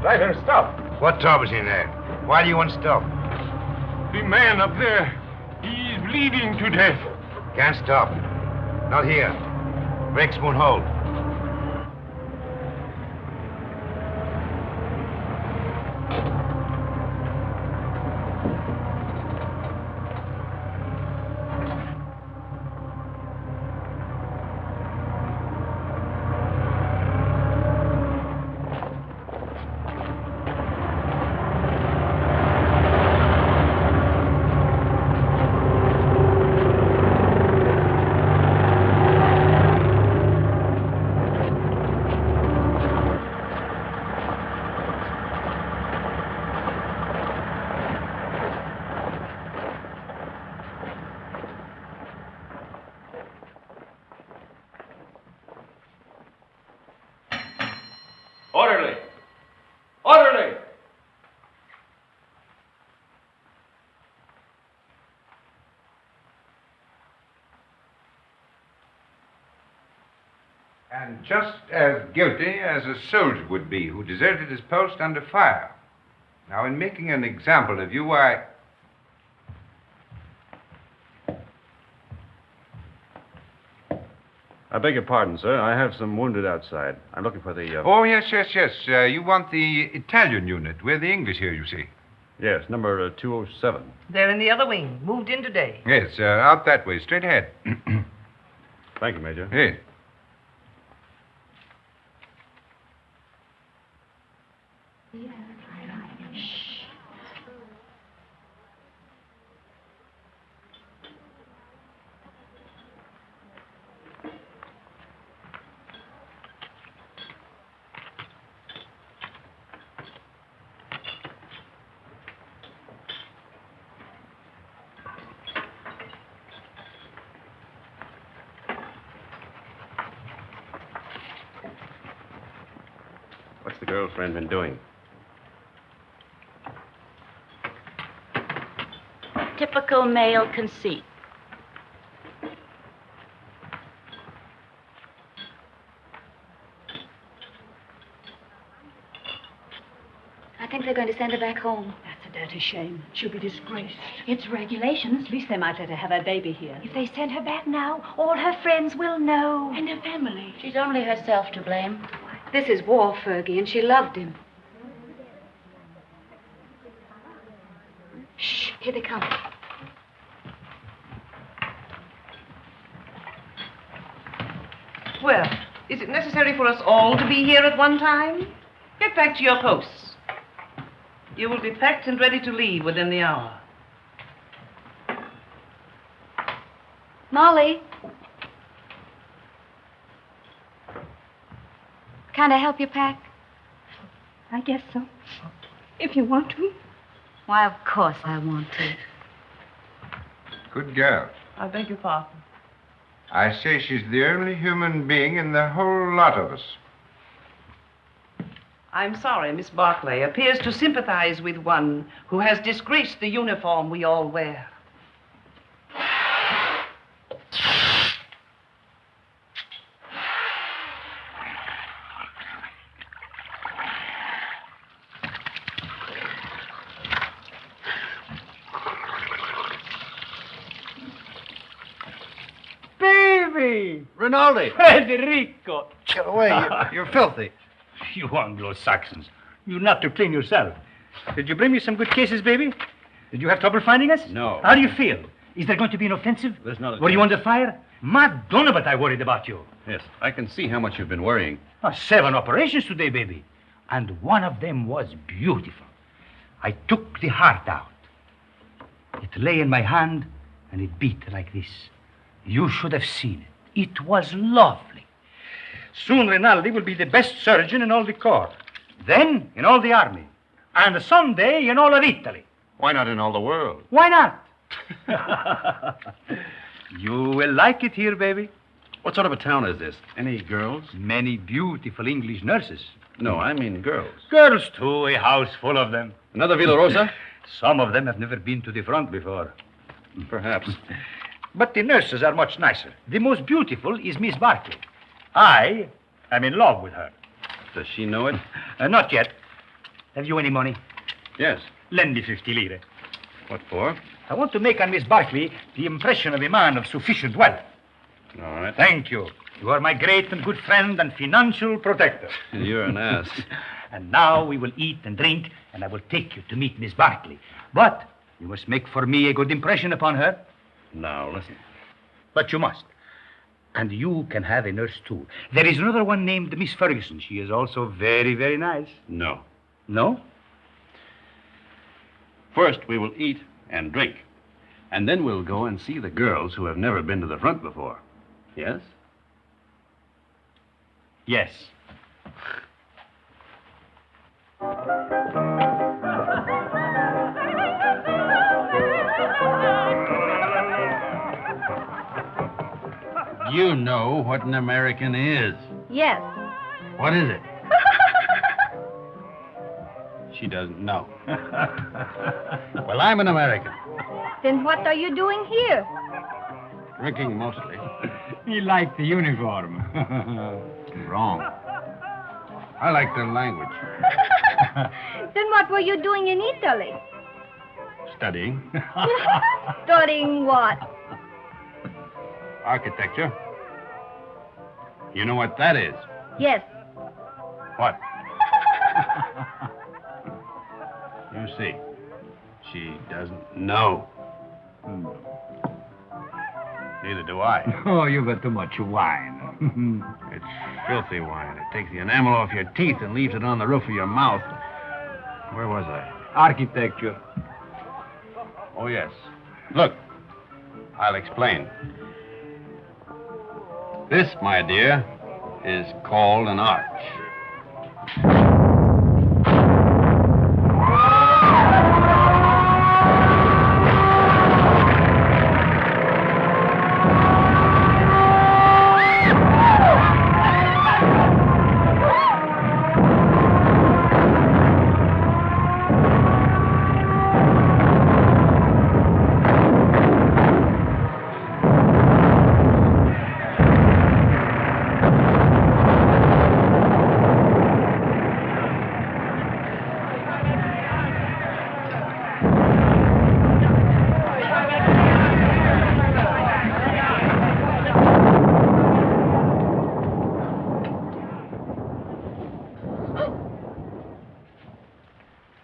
Driver, stop. What trouble's in there? Why do you want to stop? The man up there, he's bleeding to death. Can't stop. Not here. Brakes won't hold. Orderly! Orderly! And just as guilty as a soldier would be who deserted his post under fire. Now, in making an example of you, I beg your pardon, sir. I have some wounded outside. I'm looking for the... Oh, yes. You want the Italian unit. We're the English here, you see. Yes, number 207. They're in the other wing. Moved in today. Yes, out that way, straight ahead. Thank you, Major. Yes. What's the girlfriend been doing? Typical male conceit. I think they're going to send her back home. That's a dirty shame. She'll be disgraced. It's regulations. At least they might let her have her baby here. If they send her back now, all her friends will know. And her family. She's only herself to blame. This is war, Fergie, and she loved him. Shh, here they come. Well, is it necessary for us all to be here at one time? Get back to your posts. You will be packed and ready to leave within the hour. Molly. Can I help you pack? I guess so. If you want to. Why, of course I want to. Good girl. I beg your pardon. I say she's the only human being in the whole lot of us. I'm sorry, Miss Barkley appears to sympathize with one who has disgraced the uniform we all wear. Rinaldi! Federico! Get away. You're filthy. You Anglo-Saxons. You're not to clean yourself. Did you bring me some good cases, baby? Did you have trouble finding us? No. How do you feel? Is there going to be an offensive? There's not a Were you chance. under fire? Madonna, but I worried about you. Yes, I can see how much you've been worrying. 7 operations today, baby. And one of them was beautiful. I took the heart out. It lay in my hand, and it beat like this. You should have seen it. It was lovely. Soon Rinaldi will be the best surgeon in all the corps. Then in all the army. And someday in all of Italy. Why not in all the world? Why not? You will like it here, baby. What sort of a town is this? Any girls? Many beautiful English nurses. No, I mean girls. Girls, too, a house full of them. Another Villa Rosa? Some of them have never been to the front before. Perhaps. But the nurses are much nicer. The most beautiful is Miss Barkley. I am in love with her. Does she know it? Not yet. Have you any money? Yes. Lend me 50 lire. What for? I want to make on Miss Barkley the impression of a man of sufficient wealth. All right. Thank you. You are my great and good friend and financial protector. You're an ass. And now we will eat and drink, and I will take you to meet Miss Barkley. But you must make for me a good impression upon her. Now, listen. But you must. And you can have a nurse, too. There is another one named Miss Ferguson. She is also very, very nice. No. No? First, we will eat and drink. And then we'll go and see the girls who have never been to the front before. Yes? Yes. You know what an American is. Yes. What is it? She doesn't know. Well, I'm an American. Then what are you doing here? Drinking mostly. He liked the uniform. Wrong. I like the language. Then what were you doing in Italy? Studying. Studying what? Architecture. You know what that is? Yes. What? You see, she doesn't know. Neither do I. Oh, you got too much wine. It's filthy wine. It takes the enamel off your teeth and leaves it on the roof of your mouth. Where was I? Architecture. Oh, yes. Look, I'll explain. This, my dear, is called an arch.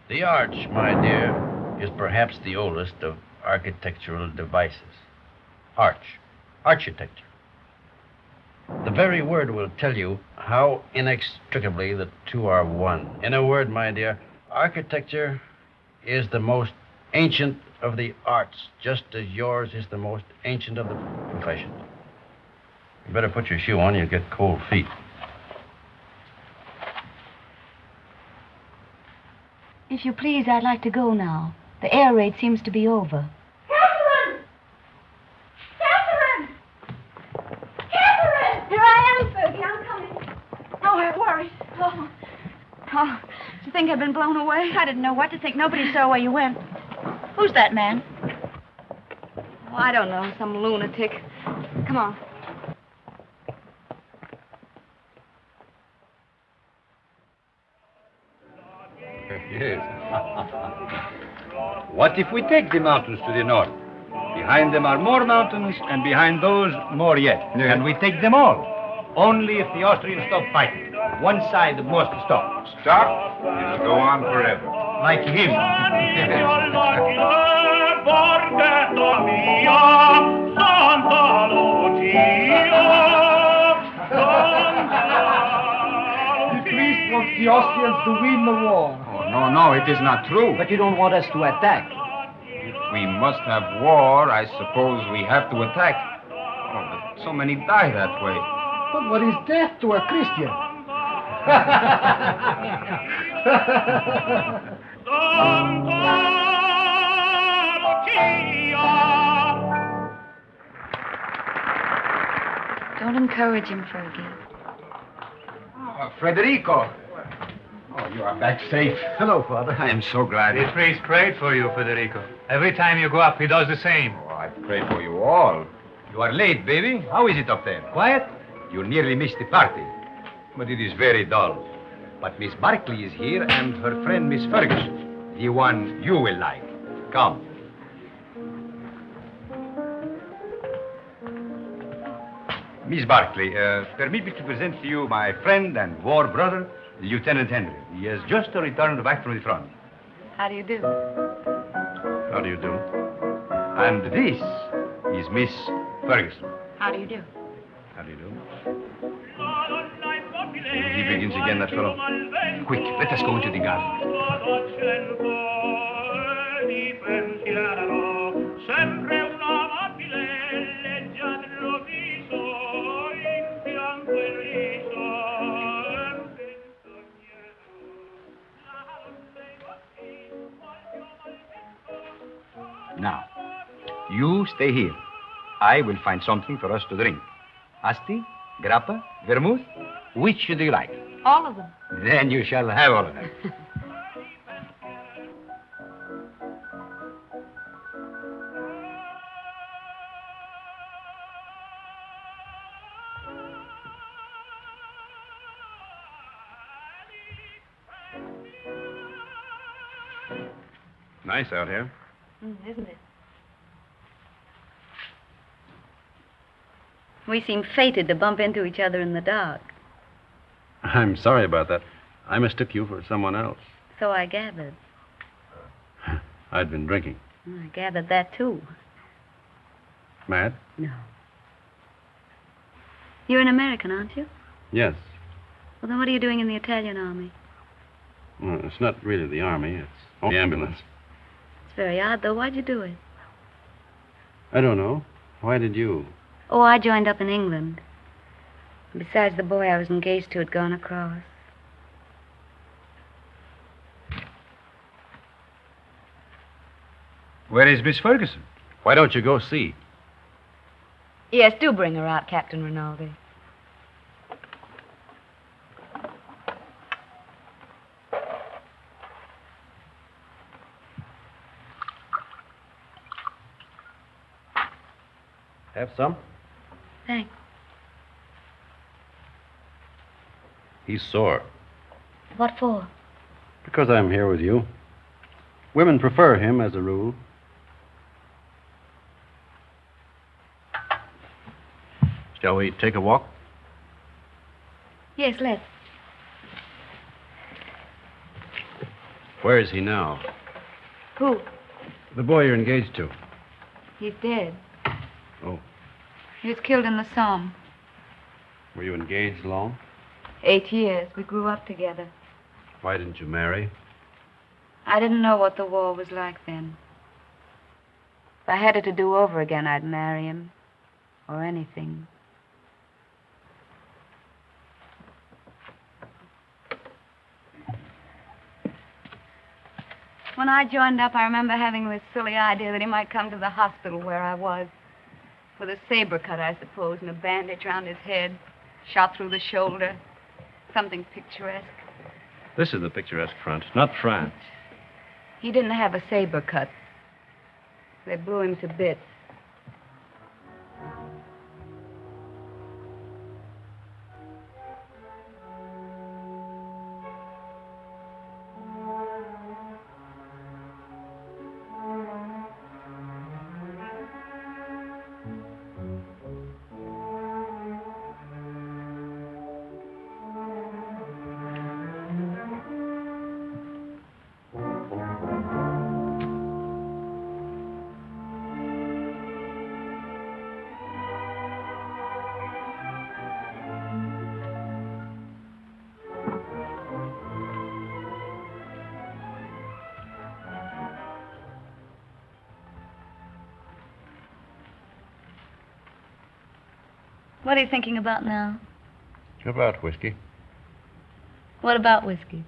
The arch, my dear, is perhaps the oldest of architectural devices. Architecture. The very word will tell you how inextricably the two are one. In a word, my dear, architecture is the most ancient of the arts, just as yours is the most ancient of the professions. You better put your shoe on, you'll get cold feet. If you please, I'd like to go now. The air raid seems to be over. Catherine! Catherine! Catherine! Here I am, Fergie. I'm coming. Oh, I'm worried. Oh. Oh, do you think I've been blown away? I didn't know what to think. Nobody saw where you went. Who's that man? Oh, I don't know. Some lunatic. Come on. Yes. What if we take the mountains to the north? Behind them are more mountains, and behind those, more yet. Yeah. And we take them all. Only if the Austrians stop fighting. One side must stop. Stop? It'll go on forever. Like him. The priest wants the Austrians to win the war. Oh, no, it is not true. But you don't want us to attack. If we must have war, I suppose we have to attack. Oh, but so many die that way. But what is death to a Christian? Don't encourage him, Fergie. Federico. Oh, you are back safe. Hello, Father. I am so glad. The priest prayed for you, Federico. Every time you go up, he does the same. Oh, I pray for you all. You are late, baby. How is it up there? Quiet? You nearly missed the party. But it is very dull. But Miss Barkley is here and her friend Miss Ferguson, the one you will like. Come. Miss Barkley, permit me to present to you my friend and war brother, Lieutenant Henry. He has just returned back from the front. How do you do? How do you do? And this is Miss Ferguson. How do you do? How do you do? He begins again, that fellow. Quick, let us go into the garden. Now, you stay here. I will find something for us to drink. Asti, grappa, vermouth, which do you like? All of them. Then you shall have all of them. Nice out here. Isn't it? We seem fated to bump into each other in the dark. I'm sorry about that. I mistook you for someone else. So I gathered. I'd been drinking. I gathered that, too. Mad? No. You're an American, aren't you? Yes. Well, then what are you doing in the Italian army? Well, it's not really the army. It's the ambulance. It's very odd, though. Why'd you do it? I don't know. Why did you? Oh, I joined up in England. Besides, the boy I was engaged to had gone across. Where is Miss Ferguson? Why don't you go see? Yes, do bring her out, Captain Rinaldi. Have some? Thanks. He's sore. What for? Because I'm here with you. Women prefer him as a rule. Shall we take a walk? Yes, let's. Where is he now? Who? The boy you're engaged to. He's dead. Oh. He was killed in the Somme. Were you engaged long? 8 years. We grew up together. Why didn't you marry? I didn't know what the war was like then. If I had it to do over again, I'd marry him. Or anything. When I joined up, I remember having this silly idea that he might come to the hospital where I was. With a saber cut, I suppose, and a bandage around his head. Shot through the shoulder. Something picturesque. This is the picturesque front, not France. He didn't have a saber cut. They blew him to bits. What are you thinking about now? About whiskey. What about whiskey?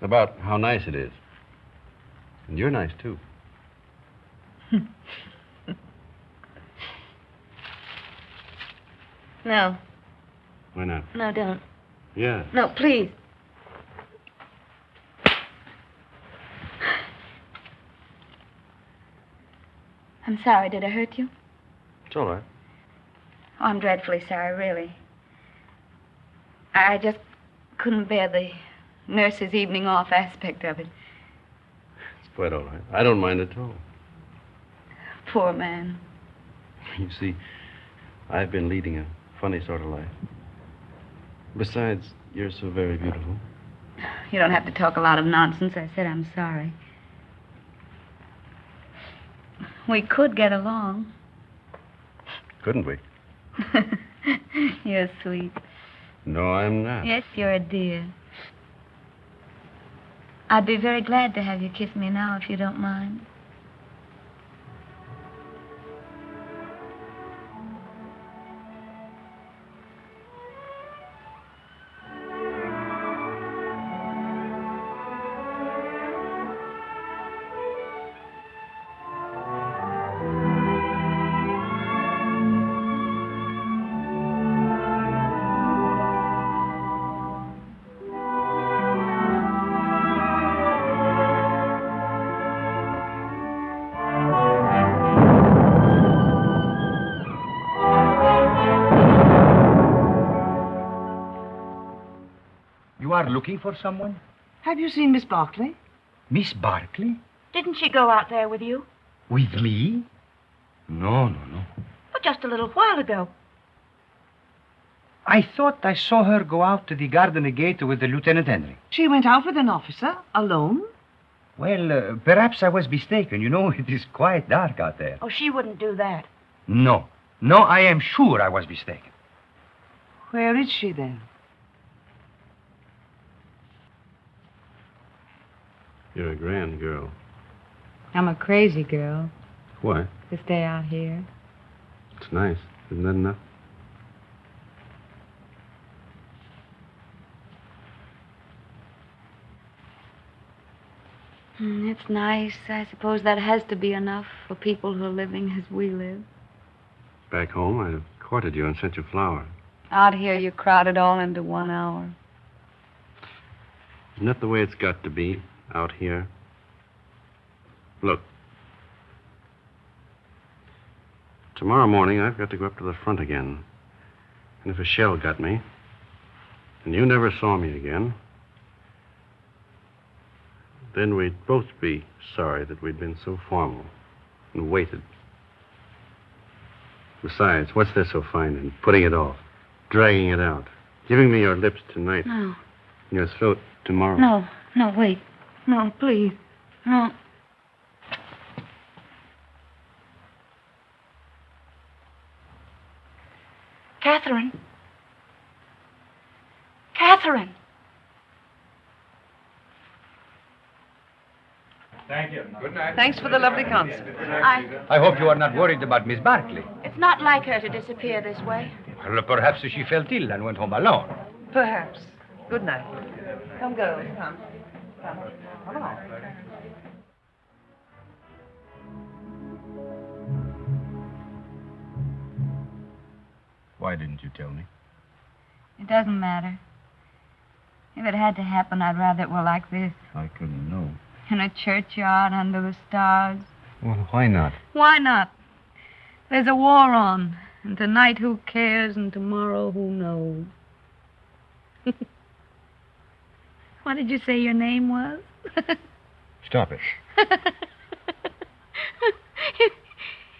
About how nice it is. And you're nice, too. No. Why not? No, don't. Yeah. No, please. I'm sorry. Did I hurt you? It's all right. Oh, I'm dreadfully sorry, really. I just couldn't bear the nurse's evening off aspect of it. It's quite all right. I don't mind at all. Poor man. You see, I've been leading a funny sort of life. Besides, you're so very beautiful. You don't have to talk a lot of nonsense. I said I'm sorry. We could get along. Couldn't we? You're sweet. No, I'm not. Yes, you're a dear. I'd be very glad to have you kiss me now, if you don't mind. You are looking for someone? Have you seen Miss Barkley? Miss Barkley? Didn't she go out there with you? With me? No. But just a little while ago. I thought I saw her go out to the garden gate with the Lieutenant Henry. She went out with an officer, alone? Well, perhaps I was mistaken. You know, it is quite dark out there. Oh, she wouldn't do that. No, I am sure I was mistaken. Where is she, then? You're a grand girl. I'm a crazy girl Why? to stay out here. It's nice. Isn't that enough? It's nice. I suppose that has to be enough for people who are living as we live. Back home, I'd have courted you and sent you flowers. Out here, you crowd it all into 1 hour. Isn't that the way it's got to be out here? Look. Tomorrow morning, I've got to go up to the front again. And if a shell got me, and you never saw me again, then we'd both be sorry that we'd been so formal and waited. Besides, what's there so fine in putting it off, dragging it out, giving me your lips tonight, No. and your throat tomorrow? No, wait. No, please. No. Catherine. Catherine. Thank you. Good night. Thanks for the lovely concert. I hope you are not worried about Miss Barkley. It's not like her to disappear this way. Well, perhaps she felt ill and went home alone. Perhaps. Good night. Come, girls. Come. Come along. Why didn't you tell me? It doesn't matter. If it had to happen, I'd rather it were like this. I couldn't know. In a churchyard under the stars. Well, why not? Why not? There's a war on. And tonight, who cares? And tomorrow, who knows? What did you say your name was? Stop it.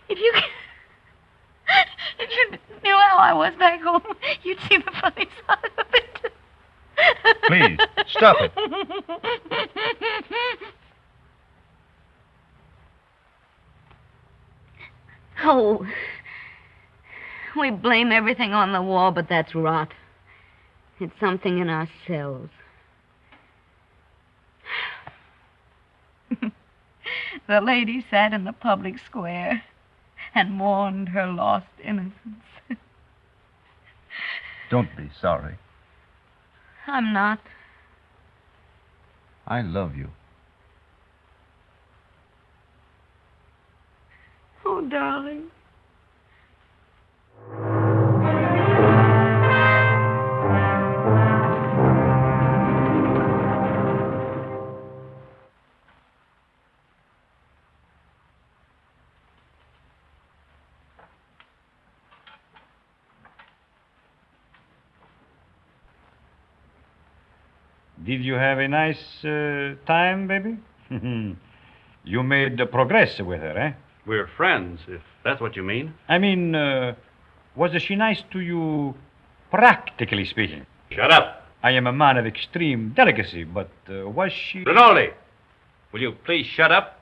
If you knew how I was back home, you'd see the funny side of it. Please, stop it. Oh, we blame everything on the war, but that's rot. It's something in ourselves. The lady sat in the public square and mourned her lost innocence. Don't be sorry. I'm not. I love you. Oh, darling. Did you have a nice time, baby? You made progress with her, eh? We're friends, if that's what you mean. I mean, was she nice to you, practically speaking? Shut up. I am a man of extreme delicacy, but was she... Rinaldi, will you please shut up?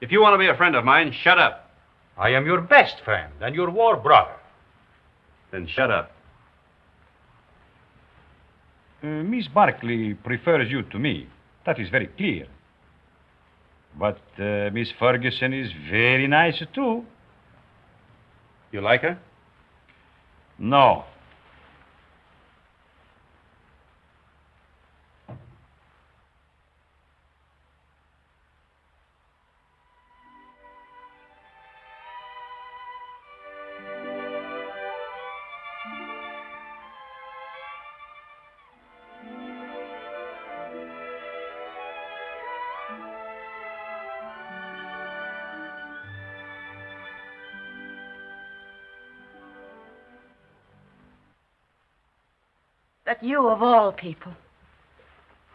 If you want to be a friend of mine, shut up. I am your best friend and your war brother. Then shut up. Miss Barkley prefers you to me. That is very clear. But Miss Ferguson is very nice, too. You like her? No. That you, of all people.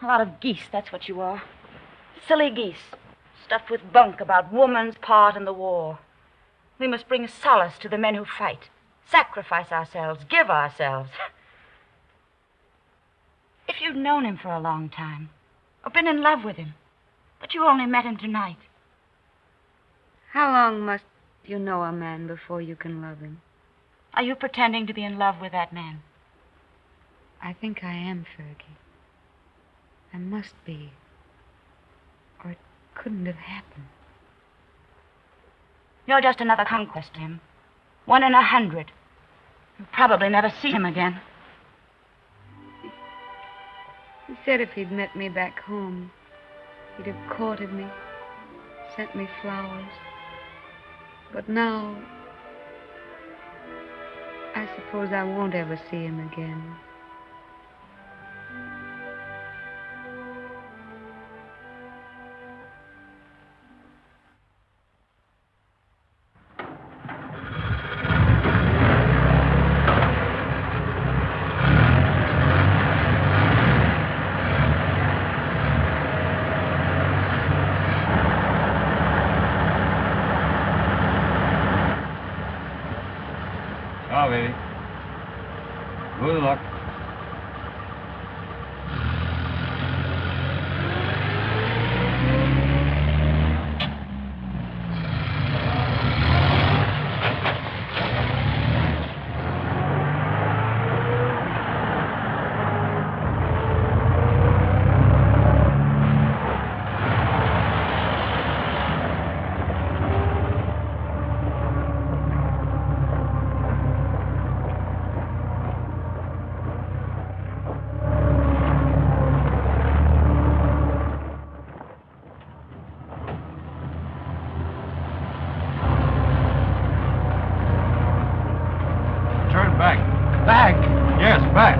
A lot of geese, that's what you are. Silly geese, stuffed with bunk about woman's part in the war. We must bring solace to the men who fight, sacrifice ourselves, give ourselves. If you'd known him for a long time, or been in love with him, but you only met him tonight. How long must you know a man before you can love him? Are you pretending to be in love with that man? I think I am, Fergie. I must be. Or it couldn't have happened. You're just another conquest to him. 1 in 100. You'll probably never see him again. He said if he'd met me back home, he'd have courted me, sent me flowers. But now, I suppose I won't ever see him again. Ciao, baby. Good luck. Back? Yes, back.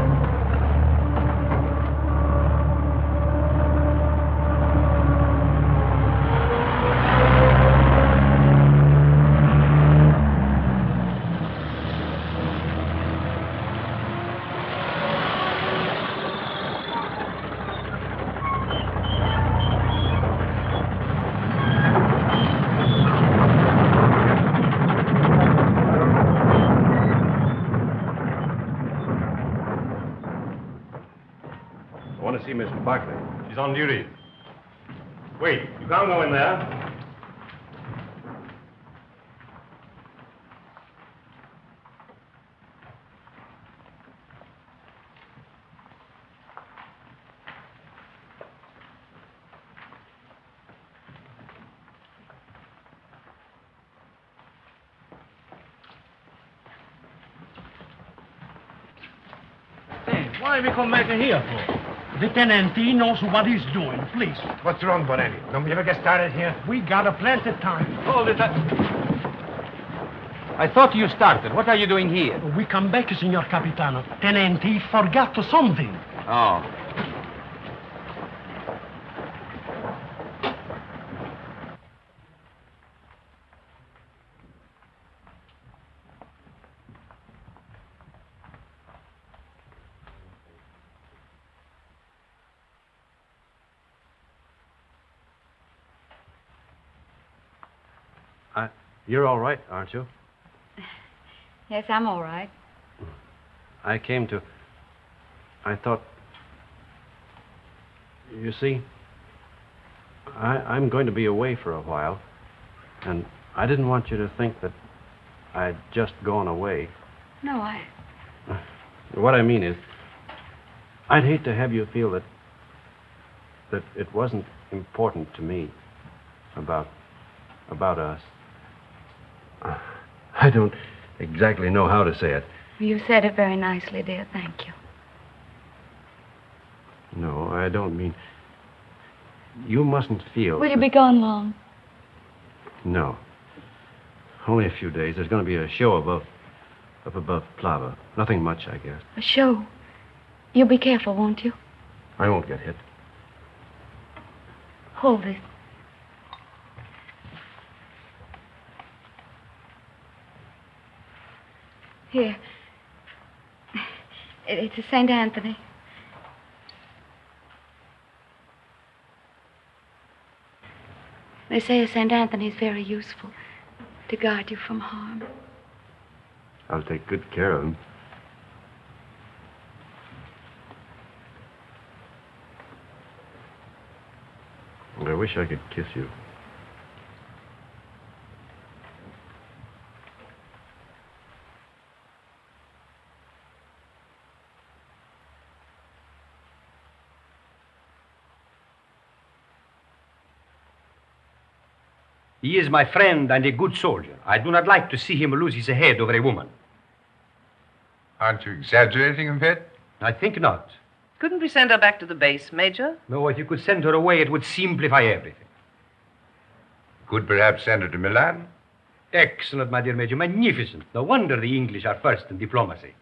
I want to see Mr. Barkley. He's on duty. Wait, you can't go in there. Hey, why we come back here for? The tenant, he knows what he's doing, please. What's wrong, Bonelli? Don't we ever get started here? We got a plenty of time. Hold it. I thought you started. What are you doing here? We come back, Signor Capitano. Tenant, he forgot something. Oh. You're all right, aren't you? Yes, I'm all right. I thought... You see, I'm going to be away for a while, and I didn't want you to think that I'd just gone away. No, What I mean is, I'd hate to have you feel that it wasn't important to me about us. I don't exactly know how to say it. You said it very nicely, dear. Thank you. No, I don't mean... You mustn't feel... Will you be gone long? No. Only a few days. There's going to be a show up above Plava. Nothing much, I guess. A show? You'll be careful, won't you? I won't get hit. Hold it. Here. It's a St. Anthony. They say a St. Anthony's very useful to guard you from harm. I'll take good care of him. I wish I could kiss you. He is my friend and a good soldier. I do not like to see him lose his head over a woman. Aren't you exaggerating a bit? I think not. Couldn't we send her back to the base, Major? No, if you could send her away, it would simplify everything. Could perhaps send her to Milan? Excellent, my dear Major. Magnificent. No wonder the English are first in diplomacy.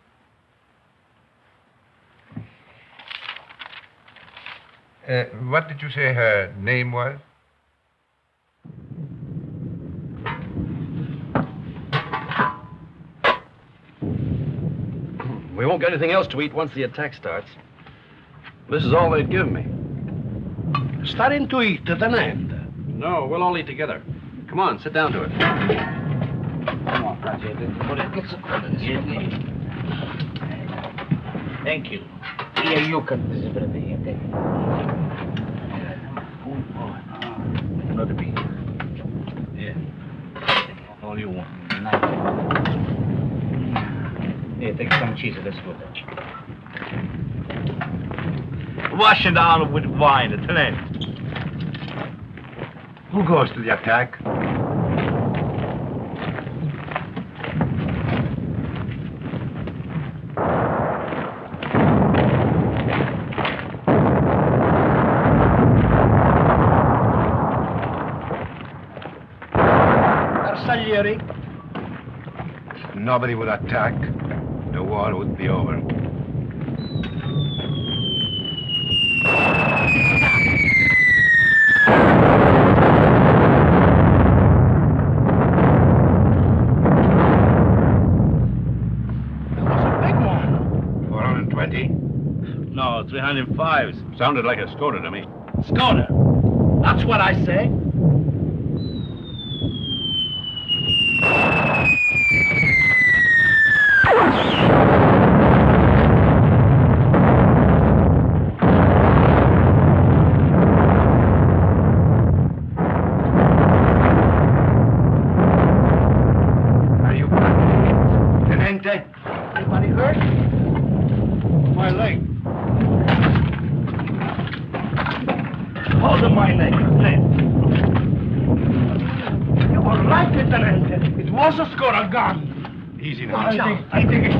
What did you say her name was? We won't get anything else to eat once the attack starts. This is all they'd give me. Starting to eat, tenente. No, we'll all eat together. Come on, sit down to it. Thank you. Here you can. Another piece. Yeah. All you want. Here, take some cheese. That's good. Wash it down with wine, tenente. Who goes to the attack? Arsaglieri. Nobody would attack. The war would be over. No, 305s. Sounded like a Skoda to me. Skoda. That's what I say. Are you Tenente? Anybody hurt? My leg. Hold my leg, please. You were right, Tenente. It was a Skoda gun. Easy now. I think it.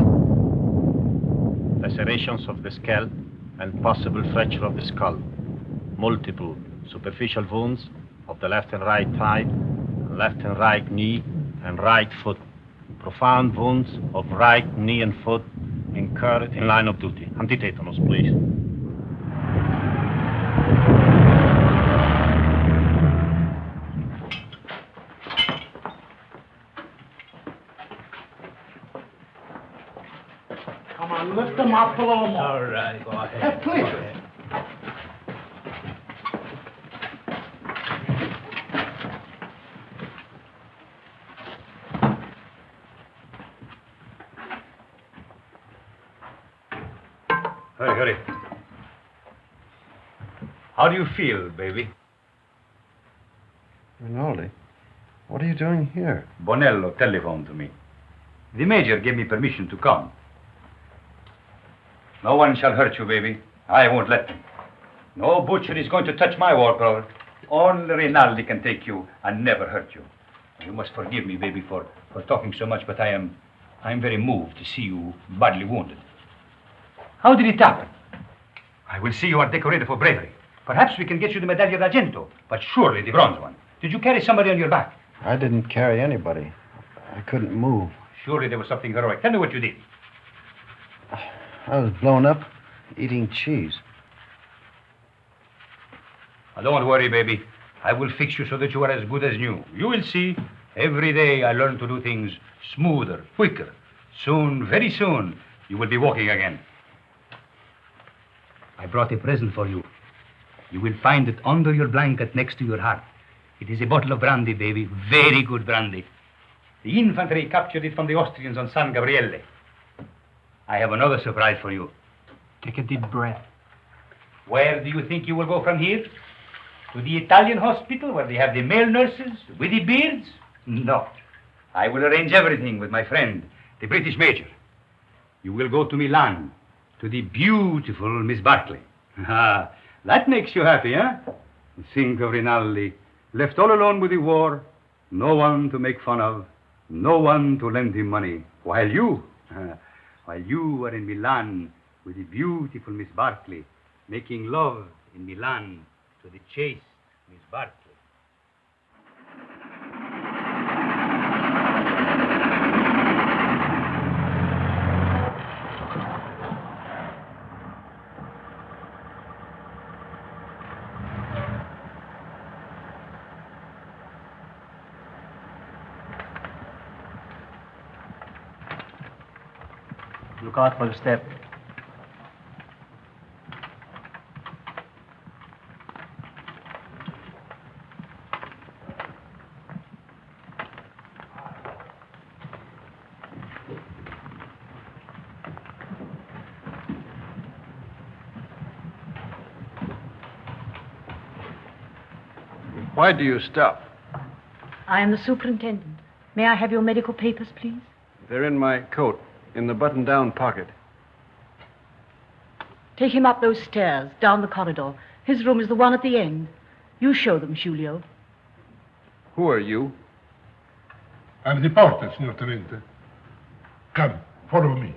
Lacerations of the scalp and possible fracture of the skull. Multiple superficial wounds of the left and right thigh, left and right knee, and right foot. Profound wounds of right knee and foot incurred in line of duty. Antitetanus, please. Come on, lift them up a little more. All right, go ahead. Please. Hurry, hurry. How do you feel, baby? Rinaldi, what are you doing here? Bonello telephoned to me. The major gave me permission to come. No one shall hurt you, baby. I won't let them. No butcher is going to touch my war brother. Only Rinaldi can take you and never hurt you. You must forgive me, baby, for talking so much, but I'm very moved to see you badly wounded. How did it happen? I will see you are decorated for bravery. Perhaps we can get you the Medaglia d'Argento, but surely the bronze one. Did you carry somebody on your back? I didn't carry anybody. I couldn't move. Surely there was something heroic. Tell me what you did. I was blown up eating cheese. Now, don't worry, baby. I will fix you so that you are as good as new. You will see. Every day I learn to do things smoother, quicker. Soon, very soon, you will be walking again. I brought a present for you. You will find it under your blanket next to your heart. It is a bottle of brandy, baby. Very good brandy. The infantry captured it from the Austrians on San Gabriele. I have another surprise for you. Take a deep breath. Where do you think you will go from here? To the Italian hospital where they have the male nurses with the beards? No. I will arrange everything with my friend, the British major. You will go to Milan, to the beautiful Miss Barkley. Ah, that makes you happy, huh? Think of Rinaldi, left all alone with the war, no one to make fun of, no one to lend him money, while you are in Milan with the beautiful Miss Barkley, making love in Milan to the chaste Miss Barkley. Look out for the step. Why do you stop? I am the superintendent. May I have your medical papers, please? They're in my coat, in the button-down pocket. Take him up those stairs, down the corridor. His room is the one at the end. You show them, Giulio. Who are you? I'm the porter, signor Tenente. Come, follow me.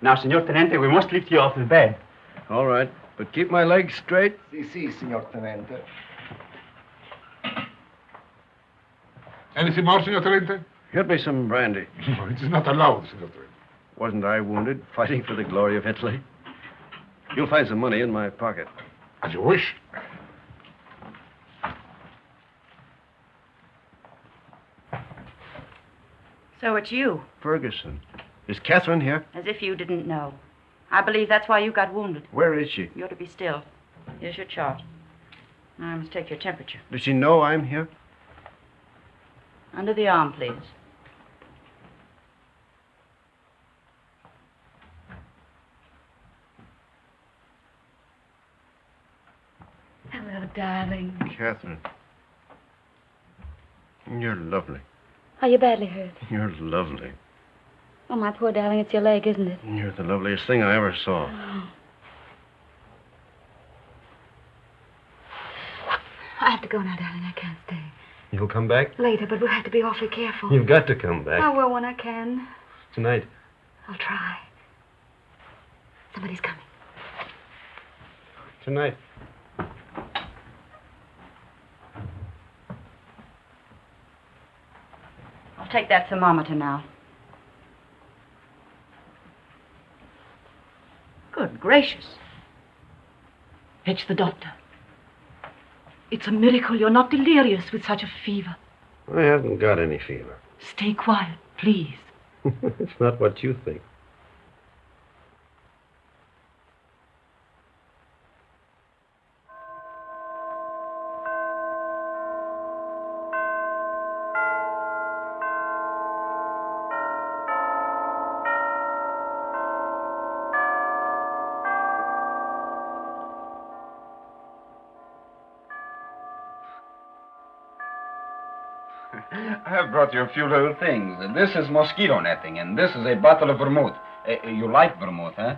Now, Signor Tenente, we must lift you off the bed. All right, but keep my legs straight. Si, signor Tenente. Anything more, signor Tenente? Get me some brandy. No, it is not allowed, signor Tenente. Wasn't I wounded, fighting for the glory of Italy? You'll find some money in my pocket. As you wish. So it's you. Ferguson. Is Catherine here? As if you didn't know. I believe that's why you got wounded. Where is she? You ought to be still. Here's your chart. Now I must take your temperature. Does she know I'm here? Under the arm, please. Hello, darling. Catherine. You're lovely. Are you badly hurt? You're lovely. Oh, my poor darling, it's your leg, isn't it? You're the loveliest thing I ever saw. I have to go now, darling. I can't stay. You'll come back? Later, but we'll have to be awfully careful. You've got to come back. I will when I can. Tonight. I'll try. Somebody's coming. Tonight. I'll take that thermometer now. Good gracious. Fetch the doctor. It's a miracle you're not delirious with such a fever. I haven't got any fever. Stay quiet, please. It's not what you think. I have brought you a few little things. This is mosquito netting, and this is a bottle of vermouth. You like vermouth, huh?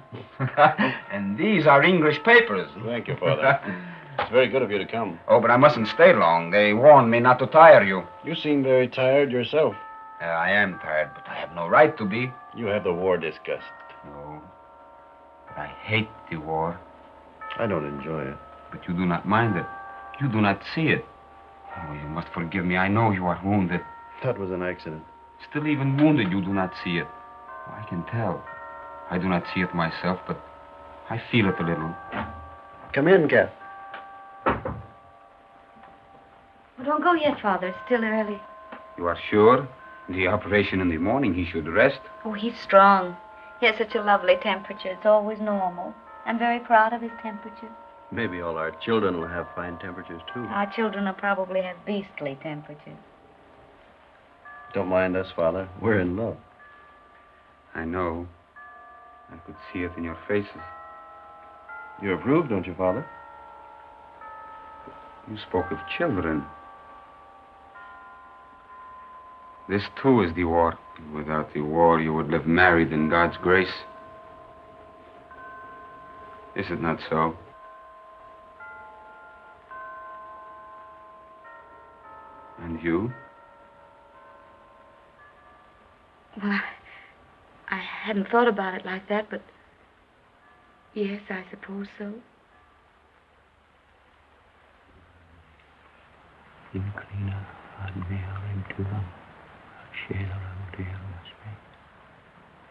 And these are English papers. Thank you, Father. It's very good of you to come. Oh, but I mustn't stay long. They warned me not to tire you. You seem very tired yourself. I am tired, but I have no right to be. You have the war disgust. No. But I hate the war. I don't enjoy it. But you do not mind it. You do not see it. Oh, you must forgive me. I know you are wounded. That was an accident. Still, even wounded, you do not see it. Oh, I can tell. I do not see it myself, but I feel it a little. Come in, Kath. Well, don't go yet, Father. It's still early. You are sure? The operation in the morning, he should rest. Oh, he's strong. He has such a lovely temperature. It's always normal. I'm very proud of his temperature. Maybe all our children will have fine temperatures, too. Our children will probably have beastly temperatures. Don't mind us, Father. We're in love. I know. I could see it in your faces. You approve, don't you, Father? You spoke of children. This, too, is the war. Without the war, you would live married in God's grace. Is it not so? And you? Well, I hadn't thought about it like that, but yes, I suppose so. Inclina ad mea venturam, scederam Deum spes,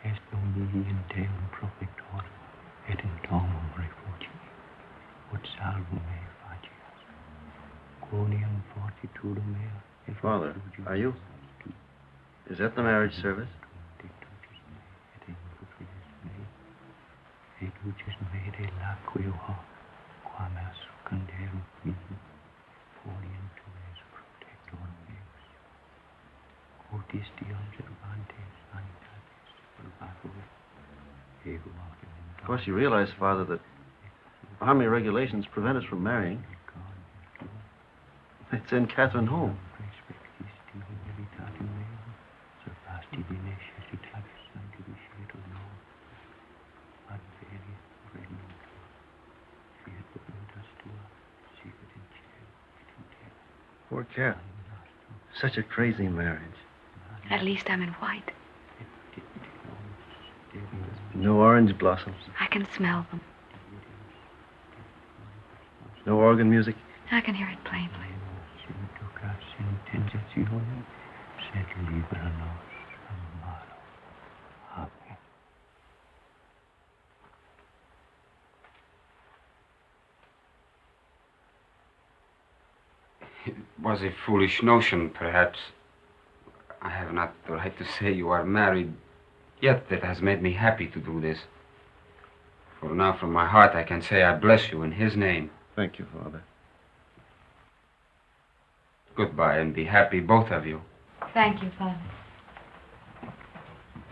est Domini in Deum profector, et in domum refugii, ut salvum me facias, quoniam fortitudum mea, et Father, are you? Is that the marriage service? et lucis me de laqueo quam ascanderum mihi, folium tuis protectorum meus, quotis de observantes sanitatis purgatur, ego autem. Of course, you realize, Father, that army regulations prevent us from marrying. They'd send Catherine home. Poor Cat. Such a crazy marriage. At least I'm in white. No orange blossoms. I can smell them. No organ music. I can hear it plainly. It was a foolish notion, perhaps. I have not the right to say you are married, yet it has made me happy to do this. For now, from my heart, I can say I bless you in his name. Thank you, Father. Goodbye, and be happy, both of you. Thank you, Father.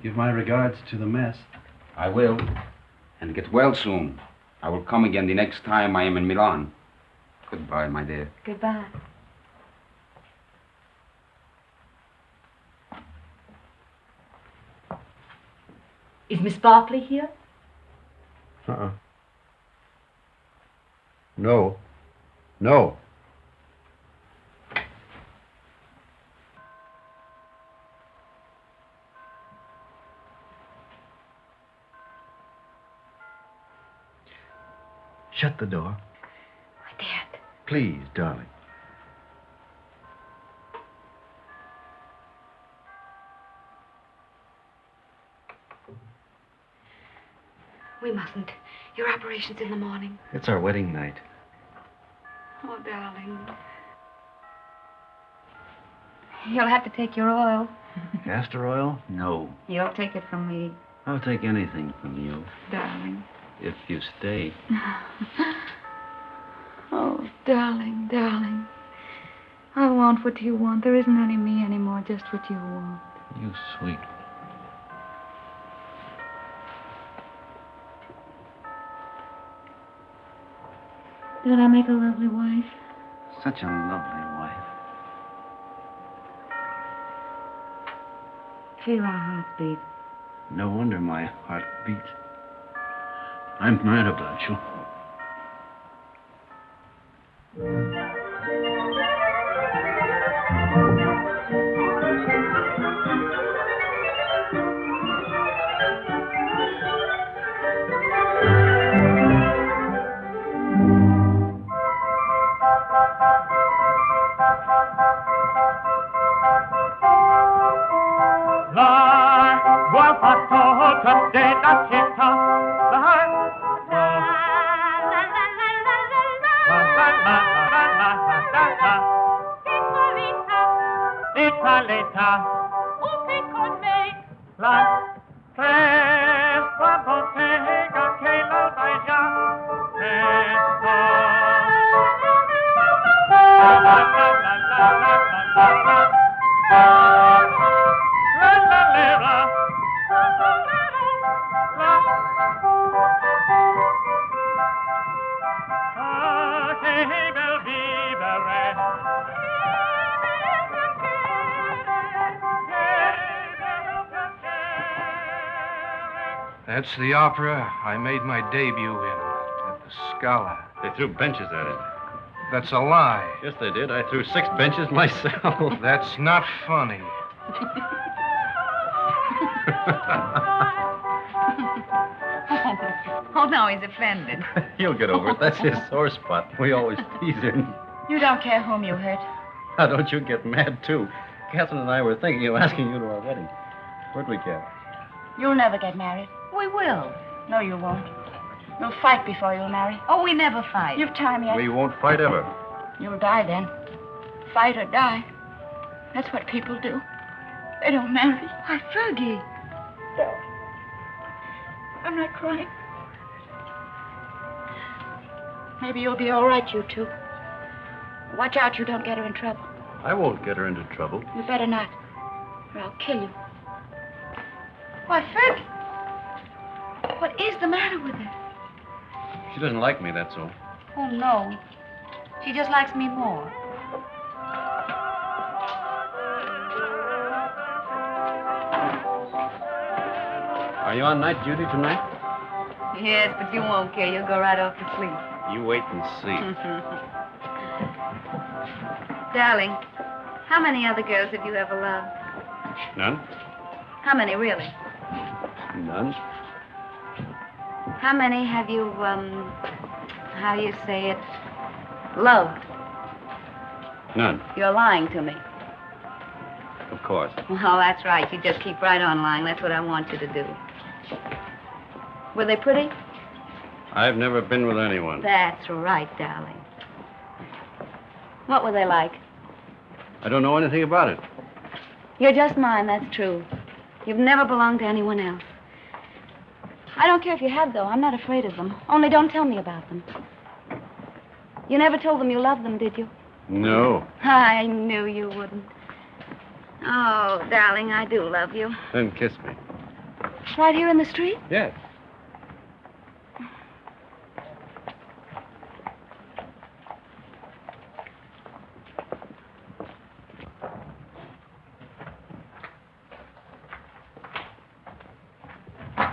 Give my regards to the mess. I will. And get well soon. I will come again the next time I am in Milan. Goodbye, my dear. Goodbye. Is Miss Barkley here? Uh-uh. No. No. Shut the door. I daren't. Please, darling. We mustn't. Your operation's in the morning. It's our wedding night. Oh, darling. You'll have to take your oil. Castor oil? No. You'll take it from me, I'll take anything from you. darling. If you stay. Oh, darling, darling. I want what you want. There isn't any me anymore, just what you want. You sweet. Did I make a lovely wife? Such a lovely wife. Feel our hearts beat. No wonder my heart beats. I'm mad about you. That's the opera I made my debut in at the Scala. They threw benches at it. That's a lie. Yes, they did. I threw 6 benches myself. That's not funny. Oh, no, he's offended. He'll get over it. That's his sore spot. We always tease him. You don't care whom you hurt. Now, don't you get mad, too. Catherine and I were thinking of asking you to our wedding. Where'd we get? You'll never get married. We will. No, you won't. You'll fight before you'll marry. Oh, we never fight. You've time yet. We won't fight ever. You'll die then. Fight or die. That's what people do. They don't marry. Why, Fergie. No. I'm not crying. Maybe you'll be all right, you two. Watch out you don't get her in trouble. I won't get her into trouble. You better not, or I'll kill you. Why, Fergie. What is the matter with her? She doesn't like me, that's all. Oh, no. She just likes me more. Are you on night duty tonight? Yes, but you won't care. You'll go right off to sleep. You wait and see. Darling, how many other girls have you ever loved? None? How many, really? None. How many have you, how do you say it, loved? None. You're lying to me. Of course. Well, that's right. You just keep right on lying. That's what I want you to do. Were they pretty? I've never been with anyone. That's right, darling. What were they like? I don't know anything about it. You're just mine, that's true. You've never belonged to anyone else. I don't care if you had, though. I'm not afraid of them. Only don't tell me about them. You never told them you loved them, did you? No. I knew you wouldn't. Oh, darling, I do love you. Then kiss me. Right here in the street? Yes.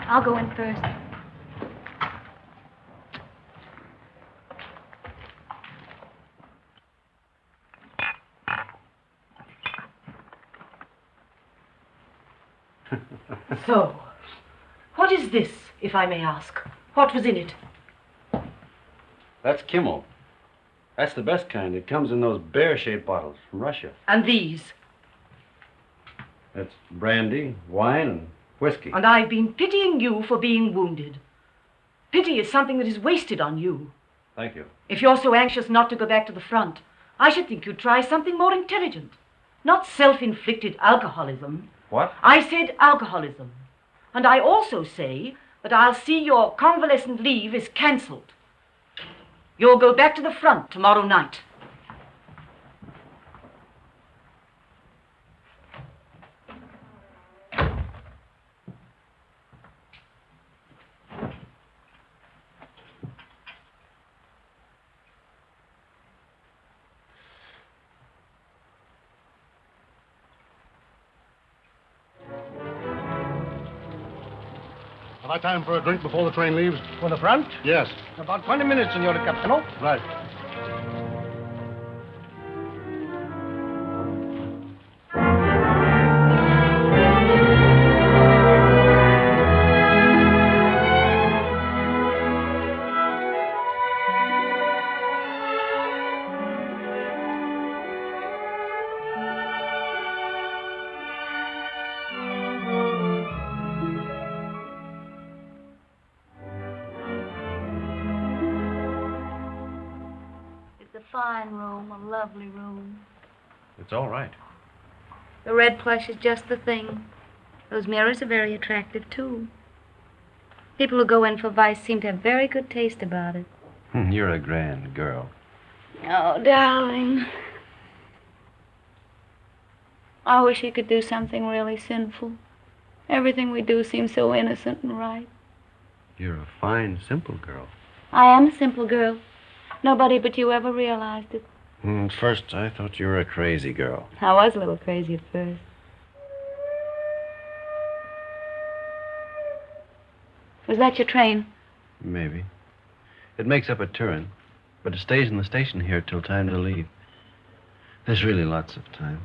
I'll go in first. So, what is this, if I may ask? What was in it? That's Kimmel. That's the best kind. It comes in those bear-shaped bottles from Russia. And these? That's brandy, wine, and whiskey. And I've been pitying you for being wounded. Pity is something that is wasted on you. Thank you. If you're so anxious not to go back to the front, I should think you'd try something more intelligent. Not self-inflicted alcoholism. What? I said alcoholism. And I also say that I'll see your convalescent leave is cancelled. You'll go back to the front tomorrow night. Have I time for a drink before the train leaves? For the front? Yes. About 20 minutes, Senor Capitano. Right. Fine room, a lovely room. It's all right. The red plush is just the thing. Those mirrors are very attractive, too. People who go in for vice seem to have very good taste about it. You're a grand girl. Oh, darling. I wish he could do something really sinful. Everything we do seems so innocent and right. You're a fine, simple girl. I am a simple girl. Nobody but you ever realized it. At first, I thought you were a crazy girl. I was a little crazy at first. Was that your train? Maybe. It makes up at Turin, but it stays in the station here till time to leave. There's really lots of time.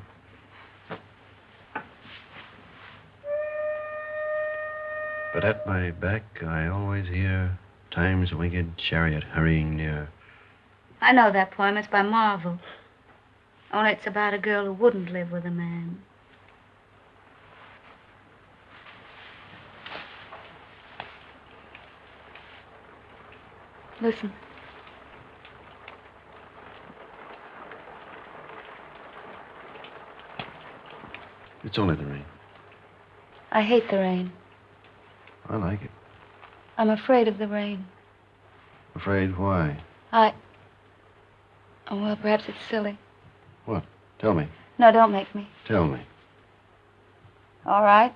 But at my back, I always hear time's winged chariot hurrying near. I know that poem. It's by Marvel. Only it's about a girl who wouldn't live with a man. Listen. It's only the rain. I hate the rain. I like it. I'm afraid of the rain. Afraid why? Oh, well, perhaps it's silly. What? Tell me. No, don't make me. Tell me. All right.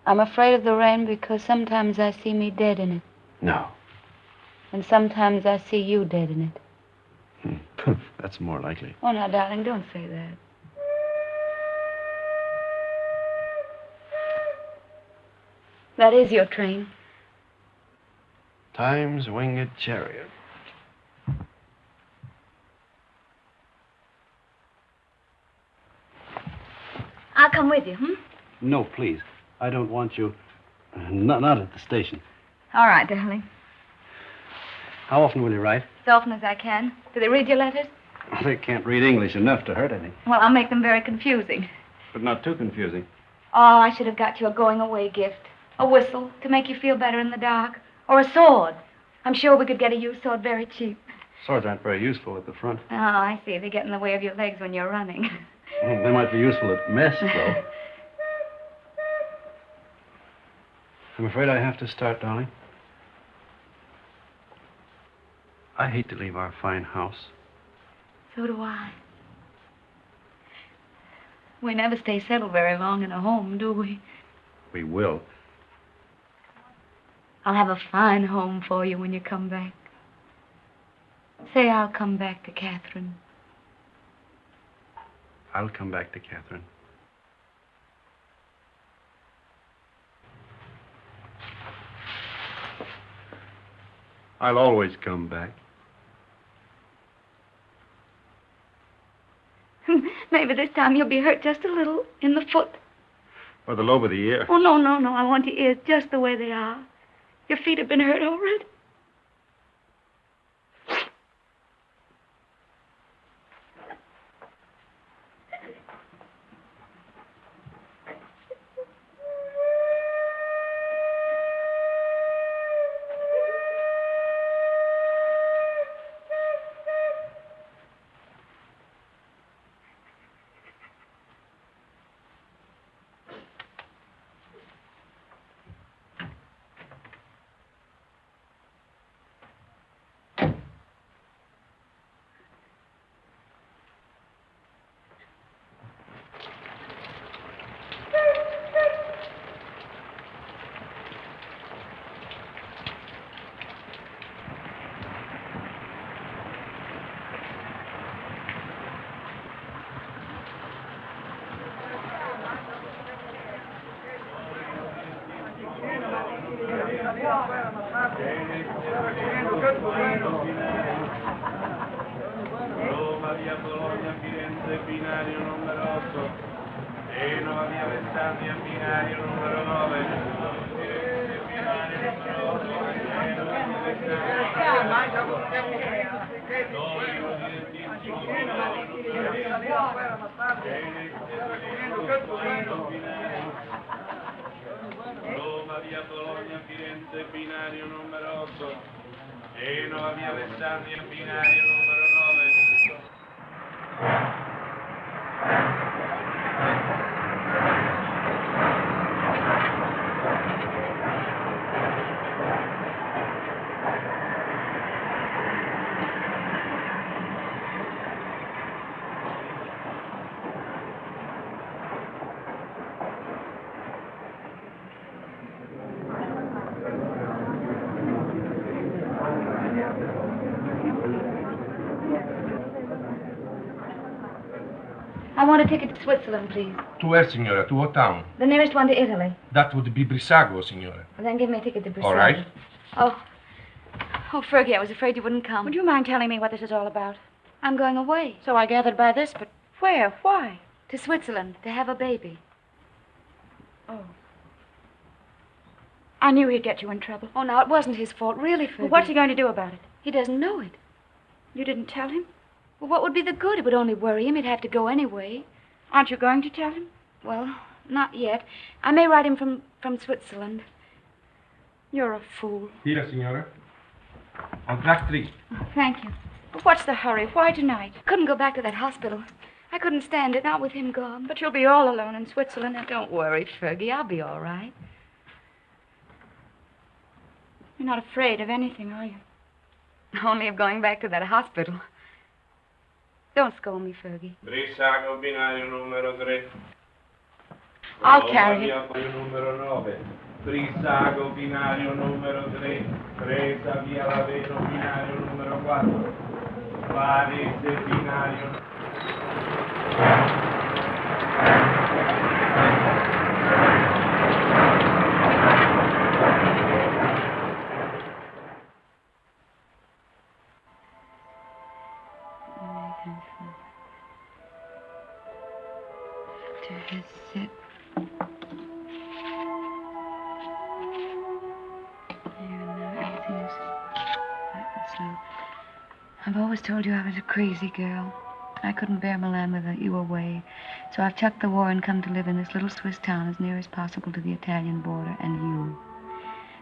I'm afraid of the rain because sometimes I see me dead in it. No. And sometimes I see you dead in it. That's more likely. Oh, now, darling, don't say that. That is your train. Time's winged chariot. I'll come with you, No, please. I don't want you. Not at the station. All right, darling. How often will you write? As often as I can. Do they read your letters? They can't read English enough to hurt any. Well, I'll make them very confusing. But not too confusing. Oh, I should have got you a going-away gift. A whistle to make you feel better in the dark. Or a sword. I'm sure we could get a used sword very cheap. Swords aren't very useful at the front. Oh, I see. They get in the way of your legs when you're running. They might be useful at mess, though. I'm afraid I have to start, darling. I hate to leave our fine house. So do I. We never stay settled very long in a home, do we? We will. I'll have a fine home for you when you come back. Say I'll come back to Catherine. I'll come back to Catherine. I'll always come back. Maybe this time you'll be hurt just a little in the foot. Or the lobe of the ear. Oh, no, no, no. I want your ears just the way they are. Your feet have been hurt already. Roma, via Bologna, Firenze, binario numero 8. Genova, via Vestaglia, binario numero 9. Firenze, binario numero 8. Genova, via Roma, via Bologna, Firenze, binario numero 8. Genova, via Vestaglia, binario numero 9. I want a ticket to Switzerland, please. To where, signora? To what town? The nearest one to Italy. That would be Brissago, signora. Well, then give me a ticket to Brazil. All right. Oh, Fergie, I was afraid you wouldn't come. Would you mind telling me what this is all about? I'm going away. So I gathered by this, but where? Why? To Switzerland, to have a baby. Oh. I knew he'd get you in trouble. Oh, now, it wasn't his fault, really, Fergie. Well, what's he going to do about it? He doesn't know it. You didn't tell him? Well, what would be the good? It would only worry him. He'd have to go anyway. Aren't you going to tell him? Well, not yet. I may write him from Switzerland. You're a fool. Here, signora. On track 3. Oh, thank you. But what's the hurry? Why tonight? Couldn't go back to that hospital. I couldn't stand it, not with him gone. But you'll be all alone in Switzerland. And don't worry, Fergie. I'll be all right. You're not afraid of anything, are you? Only of going back to that hospital. Don't scold me, Fergie. Brissago, binario numero 3. I'll carry it. Numero 9. Brissago, binario numero 3. Presa, via Laveno, binario numero 4. Varese, binario... I've always told you I was a crazy girl. I couldn't bear Milan without you away. So I've chucked the war and come to live in this little Swiss town as near as possible to the Italian border and you.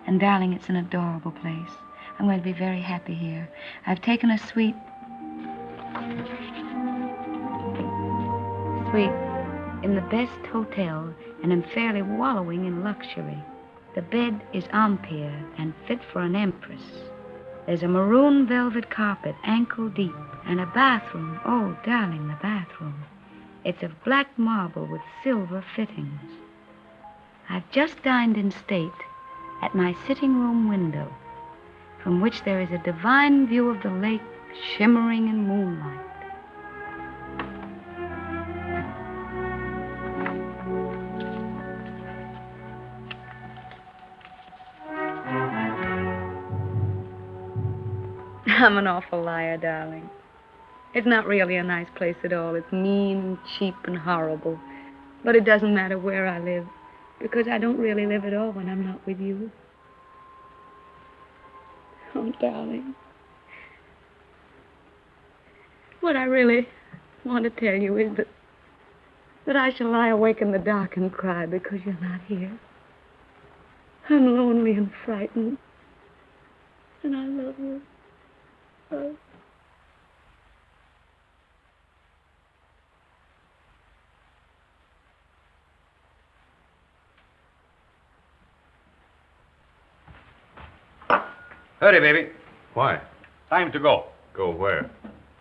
And darling, it's an adorable place. I'm going to be very happy here. I've taken a suite in the best hotel and am fairly wallowing in luxury. The bed is Ampere and fit for an empress. There's a maroon velvet carpet, ankle deep, and a bathroom. Oh, darling, the bathroom. It's of black marble with silver fittings. I've just dined in state at my sitting room window, from which there is a divine view of the lake shimmering in moonlight. I'm an awful liar, darling. It's not really a nice place at all. It's mean and cheap and horrible. But it doesn't matter where I live, because I don't really live at all when I'm not with you. Oh, darling. What I really want to tell you is that I shall lie awake in the dark and cry because you're not here. I'm lonely and frightened. And I love you. Oh. Hurry, baby. Why? Time to go. Go where?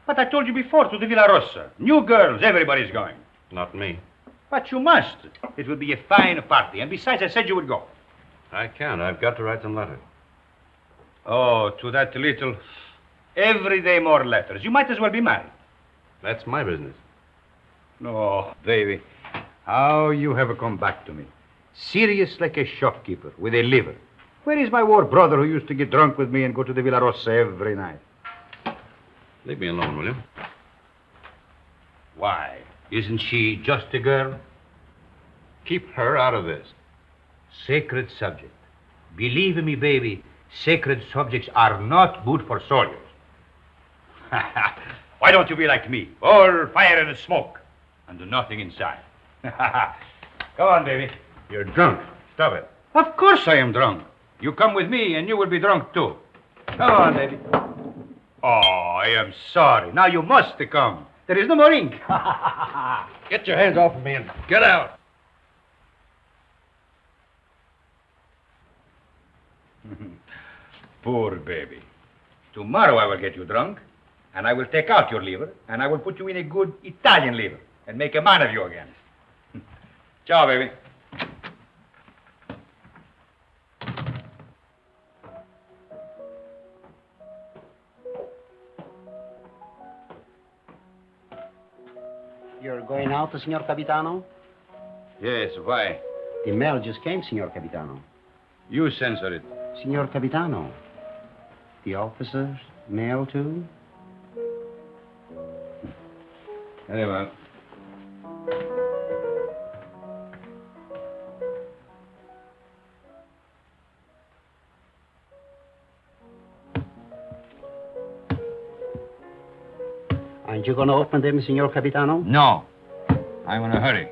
But I told you before, to the Villa Rossa. New girls, everybody's going. Not me. But you must. It will be a fine party. And besides, I said you would go. I can't. I've got to write some letters. Oh, to that little... Every day more letters. You might as well be married. That's my business. No, baby. How you have come back to me. Serious like a shopkeeper with a liver. Where is my war brother who used to get drunk with me and go to the Villa Rossa every night? Leave me alone, will you? Why? Isn't she just a girl? Keep her out of this. Sacred subject. Believe me, baby, sacred subjects are not good for soldiers. Why don't you be like me? All fire and smoke, and nothing inside. Come on, baby. You're drunk. Stop it. Of course I am drunk. You come with me, and you will be drunk, too. Come on, baby. Oh, I am sorry. Now you must come. There is no more ink. Get your hands off of me and get out. Poor baby. Tomorrow I will get you drunk, and I will take out your liver, and I will put you in a good Italian liver, and make a man of you again. Ciao, baby. You're going out, Signor Capitano? Yes, why? The mail just came, Signor Capitano. You censor it. Signor Capitano, the officers' mail too? Very well. Aren't you going to open them, Signor Capitano? No. I'm in a hurry.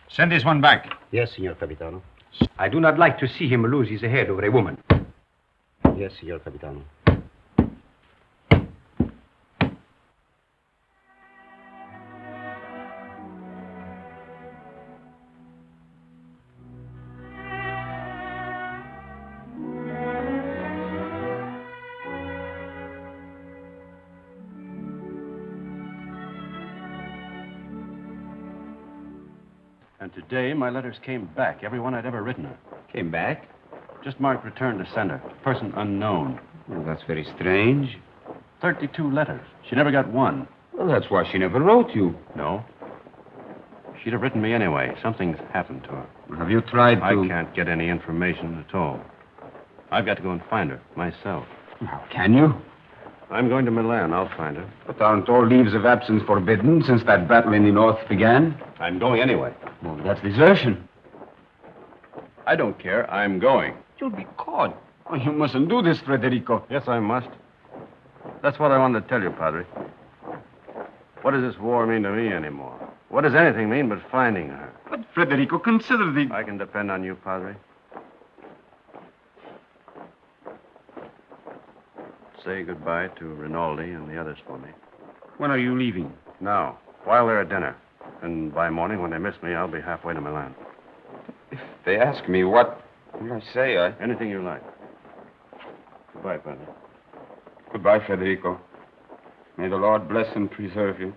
Send this one back. Yes, Signor Capitano. I do not like to see him lose his head over a woman. Yes, Signor Capitano. And today, my letters came back, every one I'd ever written her. Came back? Just marked return to sender. Person unknown. Well, that's very strange. 32 letters. She never got one. Well, that's why she never wrote you. No. She'd have written me anyway. Something's happened to her. Have you tried to... I can't get any information at all. I've got to go and find her, myself. How can you? I'm going to Milan. I'll find her. But aren't all leaves of absence forbidden since that battle in the north began? I'm going anyway. Well, that's desertion. I don't care. I'm going. You'll be caught. Oh, you mustn't do this, Federico. Yes, I must. That's what I wanted to tell you, Padre. What does this war mean to me anymore? What does anything mean but finding her? But, Federico, consider the... I can depend on you, Padre. Say goodbye to Rinaldi and the others for me. When are you leaving? Now, while they're at dinner. And by morning, when they miss me, I'll be halfway to Milan. If they ask me what will I say, Anything you like. Goodbye, Padre. Goodbye, Federico. May the Lord bless and preserve you.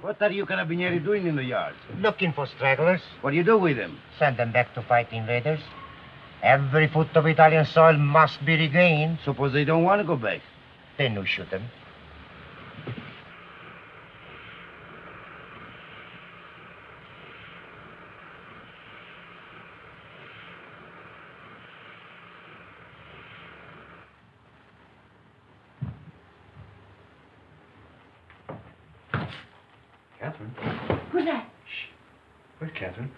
What are you carabinieri doing in the yard? Looking for stragglers. What do you do with them? Send them back to fight invaders. Every foot of Italian soil must be regained. Suppose they don't want to go back? Then we shoot them. Catherine? Who's that? Where's Catherine?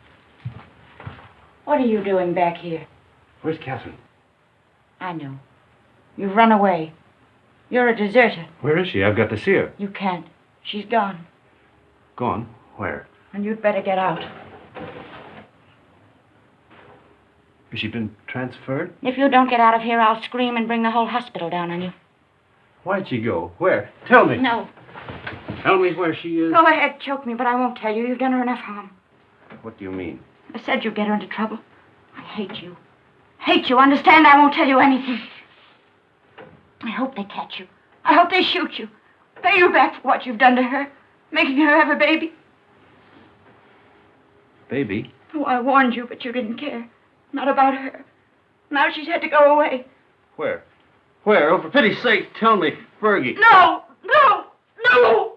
What are you doing back here? Where's Catherine? I know. You've run away. You're a deserter. Where is she? I've got to see her. You can't. She's gone. Gone? Where? And you'd better get out. Has she been transferred? If you don't get out of here, I'll scream and bring the whole hospital down on you. Why'd she go? Where? Tell me. No. Tell me where she is. Go ahead, choke me, but I won't tell you. You've done her enough harm. What do you mean? I said you'd get her into trouble. I hate you. Hate you. Understand? I won't tell you anything. I hope they catch you. I hope they shoot you. Pay you back for what you've done to her. Making her have a baby. Baby? Oh, I warned you, but you didn't care. Not about her. Now she's had to go away. Where? Where? Oh, for pity's sake, tell me, Fergie. No! No! No!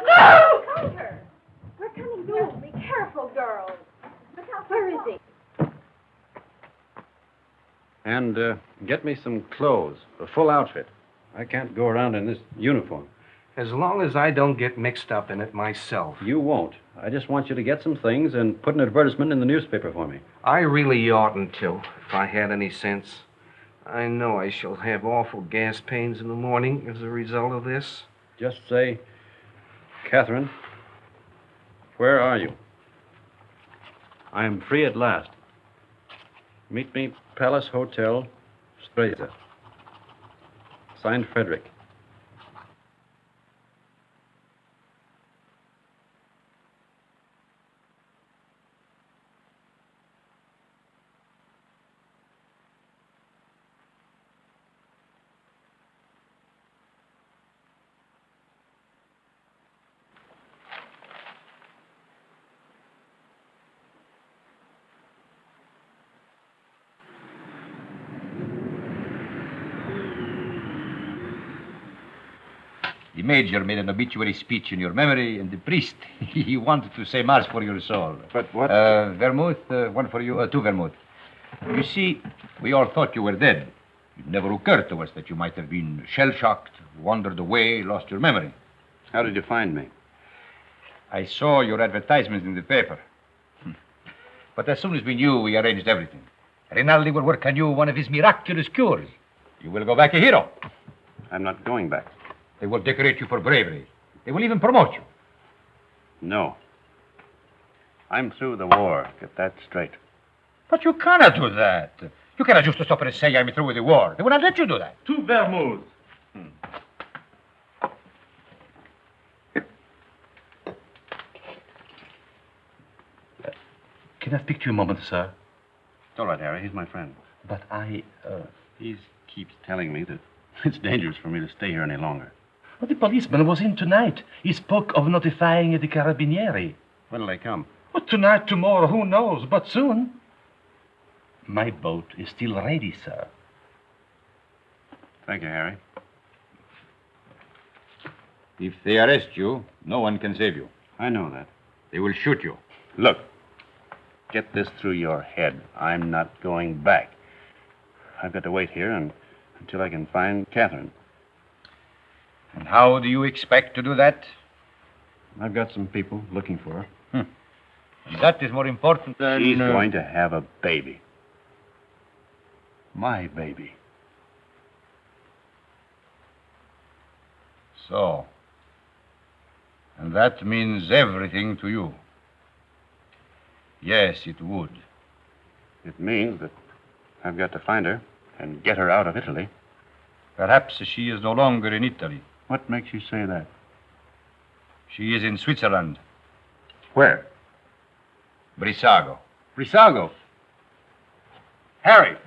No! We're coming soon. Be careful, girls. Look out, where is he? And get me some clothes, a full outfit. I can't go around in this uniform. As long as I don't get mixed up in it myself. You won't. I just want you to get some things and put an advertisement in the newspaper for me. I really oughtn't to, if I had any sense. I know I shall have awful gas pains in the morning as a result of this. Just say, Catherine, where are you? I am free at last. Meet me, Palace Hotel, Streza. Signed, Frederic. The major made an obituary speech in your memory, and the priest, he wanted to say mass for your soul. But what? Vermouth, one for you, two vermouth. You see, we all thought you were dead. It never occurred to us that you might have been shell-shocked, wandered away, lost your memory. How did you find me? I saw your advertisement in the paper. But as soon as we knew, we arranged everything. Rinaldi will work on you one of his miraculous cures. You will go back a hero. I'm not going back. They will decorate you for bravery. They will even promote you. No. I'm through the war. Get that straight. But you cannot do that. You cannot just stop and say I'm through with the war. They will not let you do that. Two vermouths. Can I speak to you a moment, sir? It's all right, Harry. He's my friend. But he keeps telling me that it's dangerous for me to stay here any longer. But the policeman was in tonight. He spoke of notifying the carabinieri. When'll they come? Well, tonight, tomorrow, who knows? But soon. My boat is still ready, sir. Thank you, Harry. If they arrest you, no one can save you. I know that. They will shoot you. Look, get this through your head. I'm not going back. I've got to wait here until I can find Catherine. And how do you expect to do that? I've got some people looking for her. And that is more important than... She's going to have a baby. My baby. So. And that means everything to you. Yes, it would. It means that I've got to find her and get her out of Italy. Perhaps she is no longer in Italy. What makes you say that? She is in Switzerland. Where? Brissago. Brissago. Harry.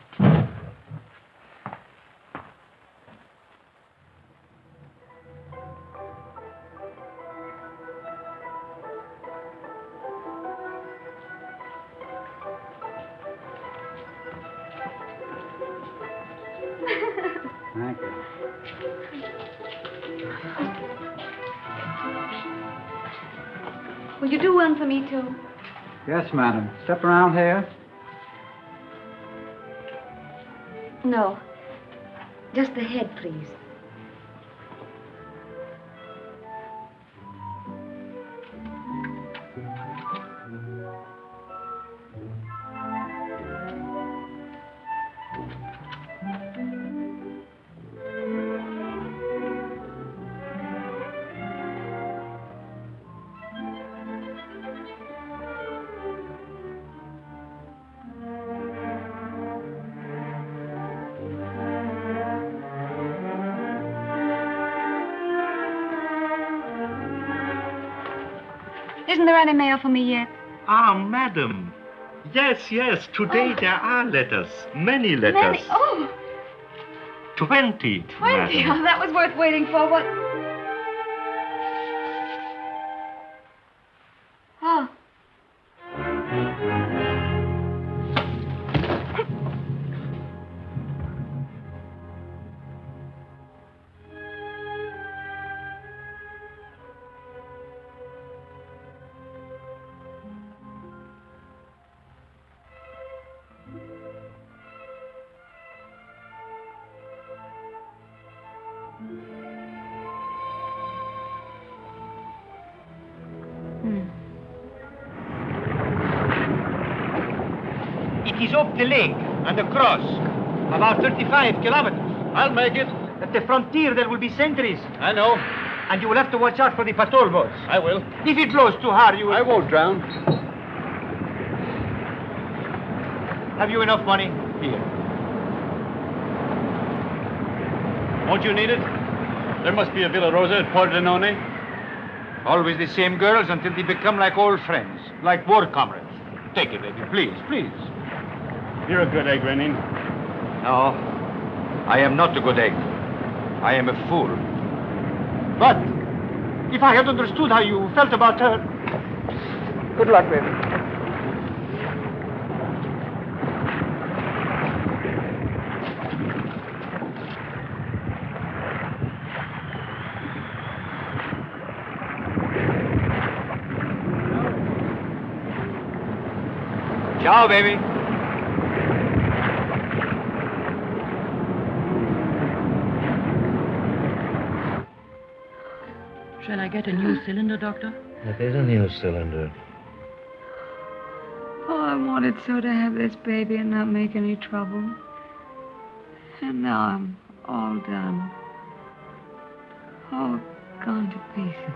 Thank you. Will you do one for me, too? Yes, madam. Step around here. No. Just the head, please. Isn't there any mail for me yet? Ah, madam. Yes, yes. Today there are letters. Many letters. Many? Oh, 20. 20. Madam. Oh, that was worth waiting for. What? Oh. It is up the lake and across. About 35 kilometers. I'll make it. At the frontier, there will be sentries. I know. And you will have to watch out for the patrol boats. I will. If it blows too hard, you will... I won't drown. Have you enough money? Here. Won't you need it? There must be a Villa Rosa at Pordenone. Always the same girls until they become like old friends, like war comrades. Take it, baby, please, please. You're a good egg, Renin. No, I am not a good egg. I am a fool. But if I had understood how you felt about her... Good luck, baby. Ciao, baby. Shall I get a new cylinder, Doctor? That is a new cylinder. Oh, I wanted so to have this baby and not make any trouble. And now I'm all done. All gone to pieces.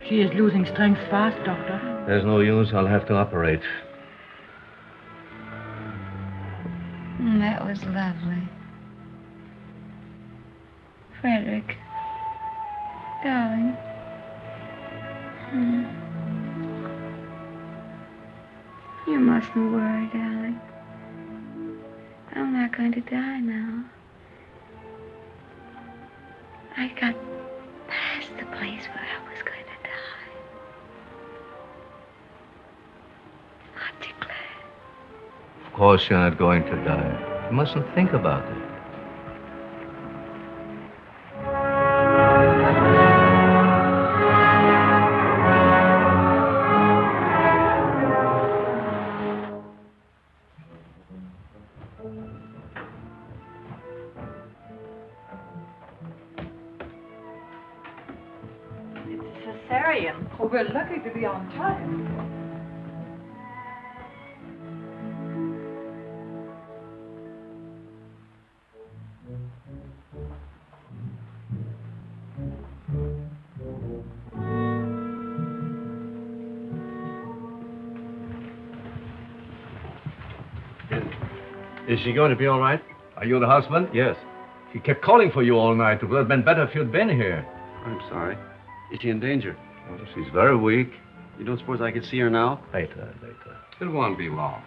She is losing strength fast, Doctor. There's no use. I'll have to operate. That was lovely. Frederic. Darling. You mustn't worry, darling. I'm not going to die now. I got past the place where I was going to die. Aren't you glad? Of course you're not going to die. You mustn't think about it. It's a cesarean. Oh, we're lucky to be on time. Is she going to be all right? Are you the husband? Yes. She kept calling for you all night. It would have been better if you'd been here. I'm sorry. Is she in danger? Well, she's very weak. You don't suppose I could see her now? Later. It won't be long.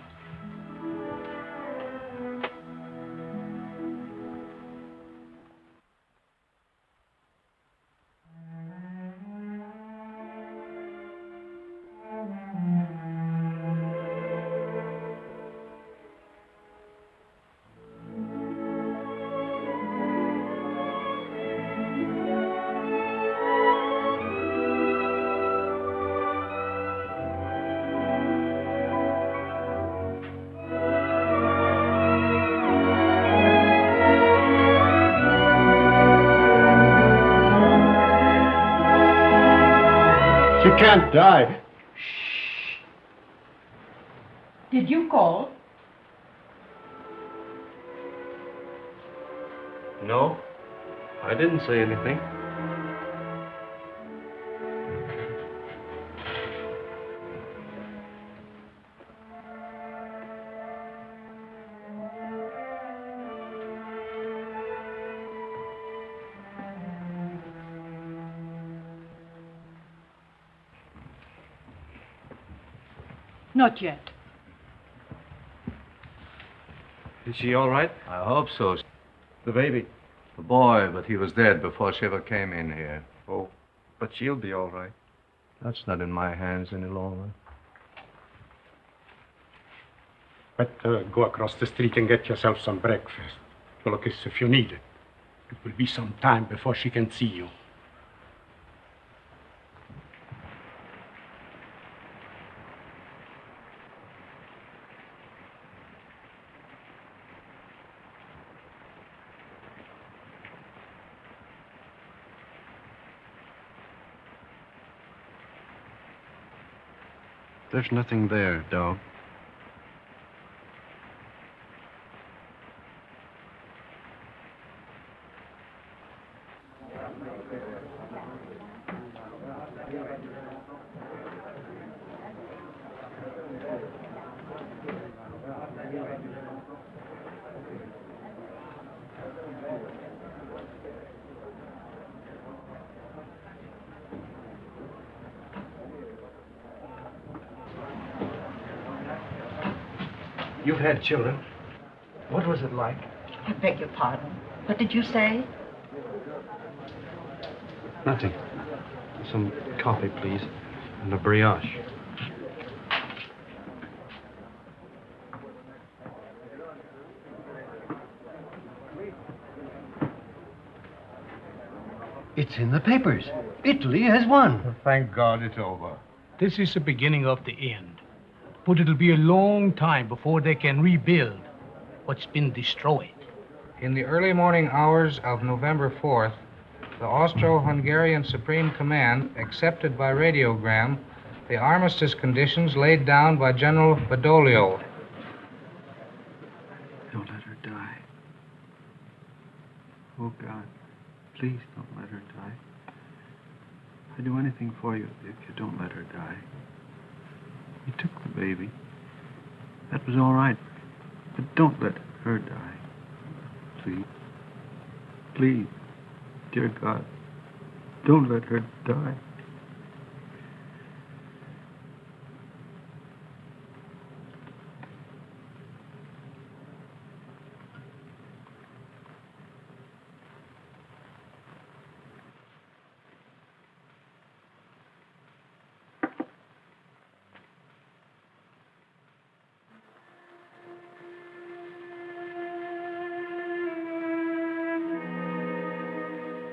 She can't die. Did you call? No, I didn't say anything. Not yet. Is she all right? I hope so. The baby? The boy, but he was dead before she ever came in here. Oh, but she'll be all right. That's not in my hands any longer. Better go across the street and get yourself some breakfast. Look, if you need it. It will be some time before she can see you. There's nothing there, dog. You've had children. What was it like? I beg your pardon. What did you say? Nothing. Some coffee, please. And a brioche. It's in the papers. Italy has won. Thank God it's over. This is the beginning of the end. But it'll be a long time before they can rebuild what's been destroyed. In the early morning hours of November 4th, the Austro-Hungarian Supreme Command accepted by radiogram the armistice conditions laid down by General Badoglio. Don't let her die. Oh, God, please don't let her die. I'd do anything for you if you don't let her die. You took the baby. That was all right. But don't let her die. Please. Please. Dear God, don't let her die.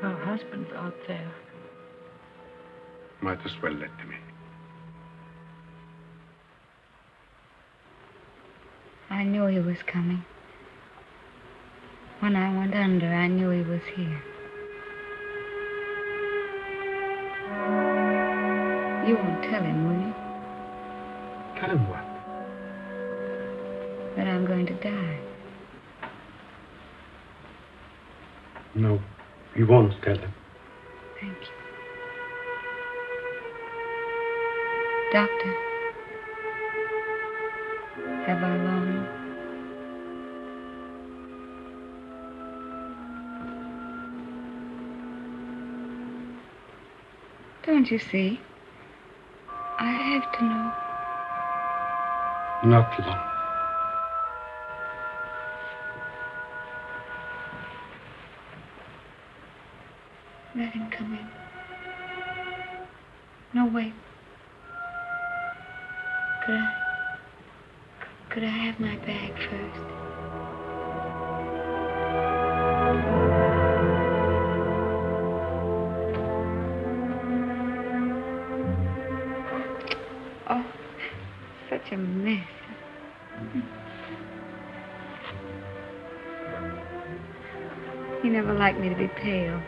Her husband's out there. Might as well let him in. I knew he was coming. When I went under, I knew he was here. You won't tell him, will you? Tell him what? That I'm going to die. No, he won't tell him. Thank you. Doctor, have I long? Don't you see? I have to know. Not long. Let him come in. No, wait. Could I have my bag first? Oh, such a mess. He never liked me to be pale.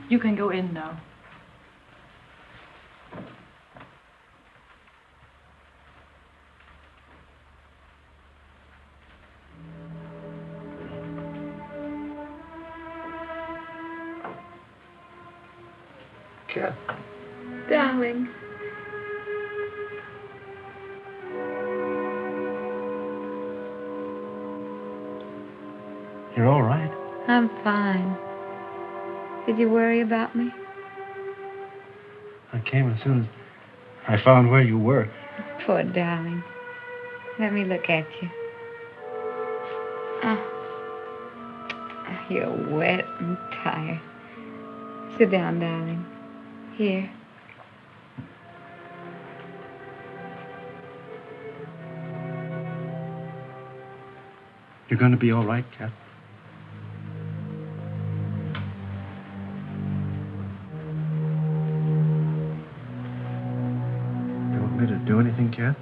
You can go in now. Cat. Darling. You're all right. I'm fine. Did you worry about me? I came as soon as I found where you were. Poor darling. Let me look at you. Oh, you're wet and tired. Sit down, darling. Here. You're going to be all right, Cat? You want me to do anything, Cat?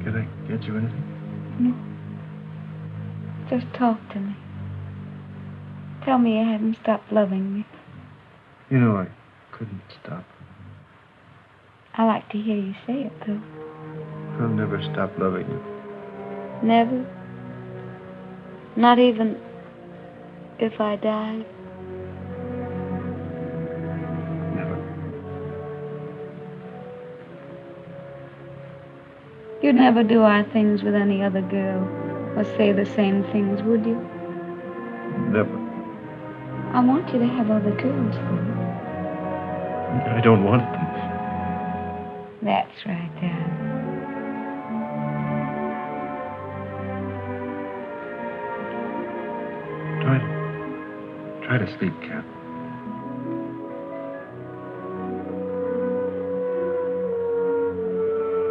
Can I get you anything? No. Just talk to me. Tell me you haven't stopped loving me. You know I couldn't stop. I like to hear you say it, though. I'll never stop loving you. Never? Not even if I died? Never. You'd never do our things with any other girl or say the same things, would you? Never. I want you to have other girls, though. I don't want them. That's right, Dad. Try to sleep, Cat.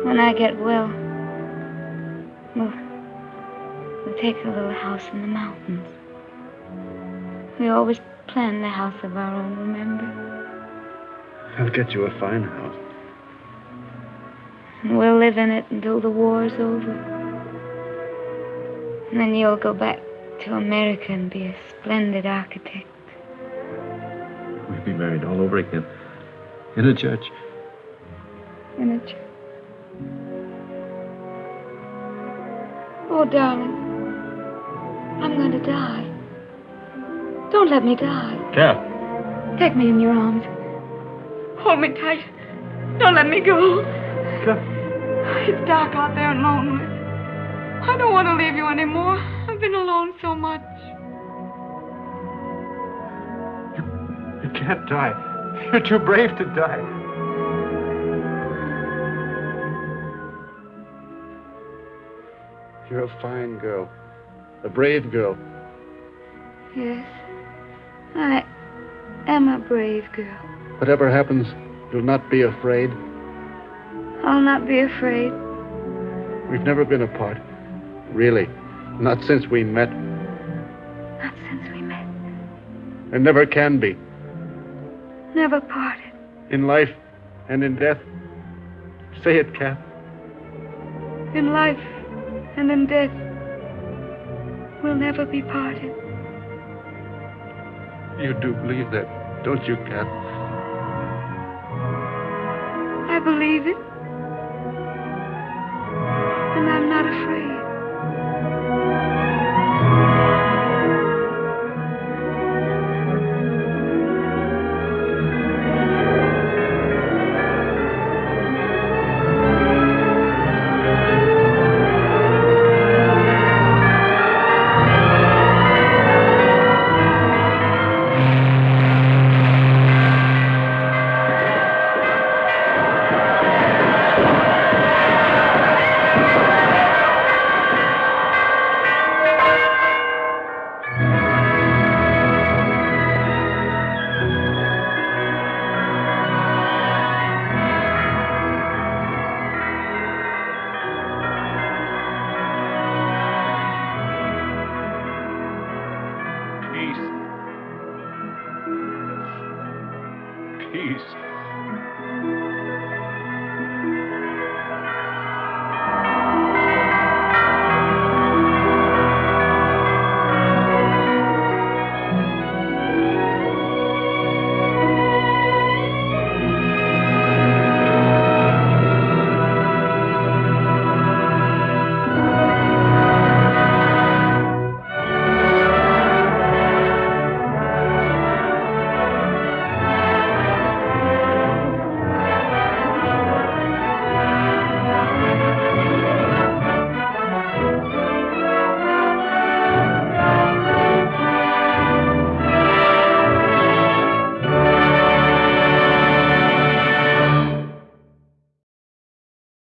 When I get well, we'll take a little house in the mountains. We always planned the house of our own, remember? I'll get you a fine house. And we'll live in it until the war's over. And then you'll go back to America and be a splendid architect. We'll be married all over again. In a church. In a church. Oh, darling. I'm going to die. Don't let me die. Cat. Take me in your arms. Hold me tight. Don't let me go. Cat. It's dark out there and lonely. I don't want to leave you anymore. I've been alone so much. You can't die. You're too brave to die. You're a fine girl. A brave girl. Yes. I am a brave girl. Whatever happens, you'll not be afraid. I'll not be afraid. We've never been apart. Really. Not since we met. Not since we met. And never can be. Never parted. In life and in death. Say it, Kath. In life and in death, we'll never be parted. You do believe that, don't you, Kath? I believe it. And I'm not afraid. Peace.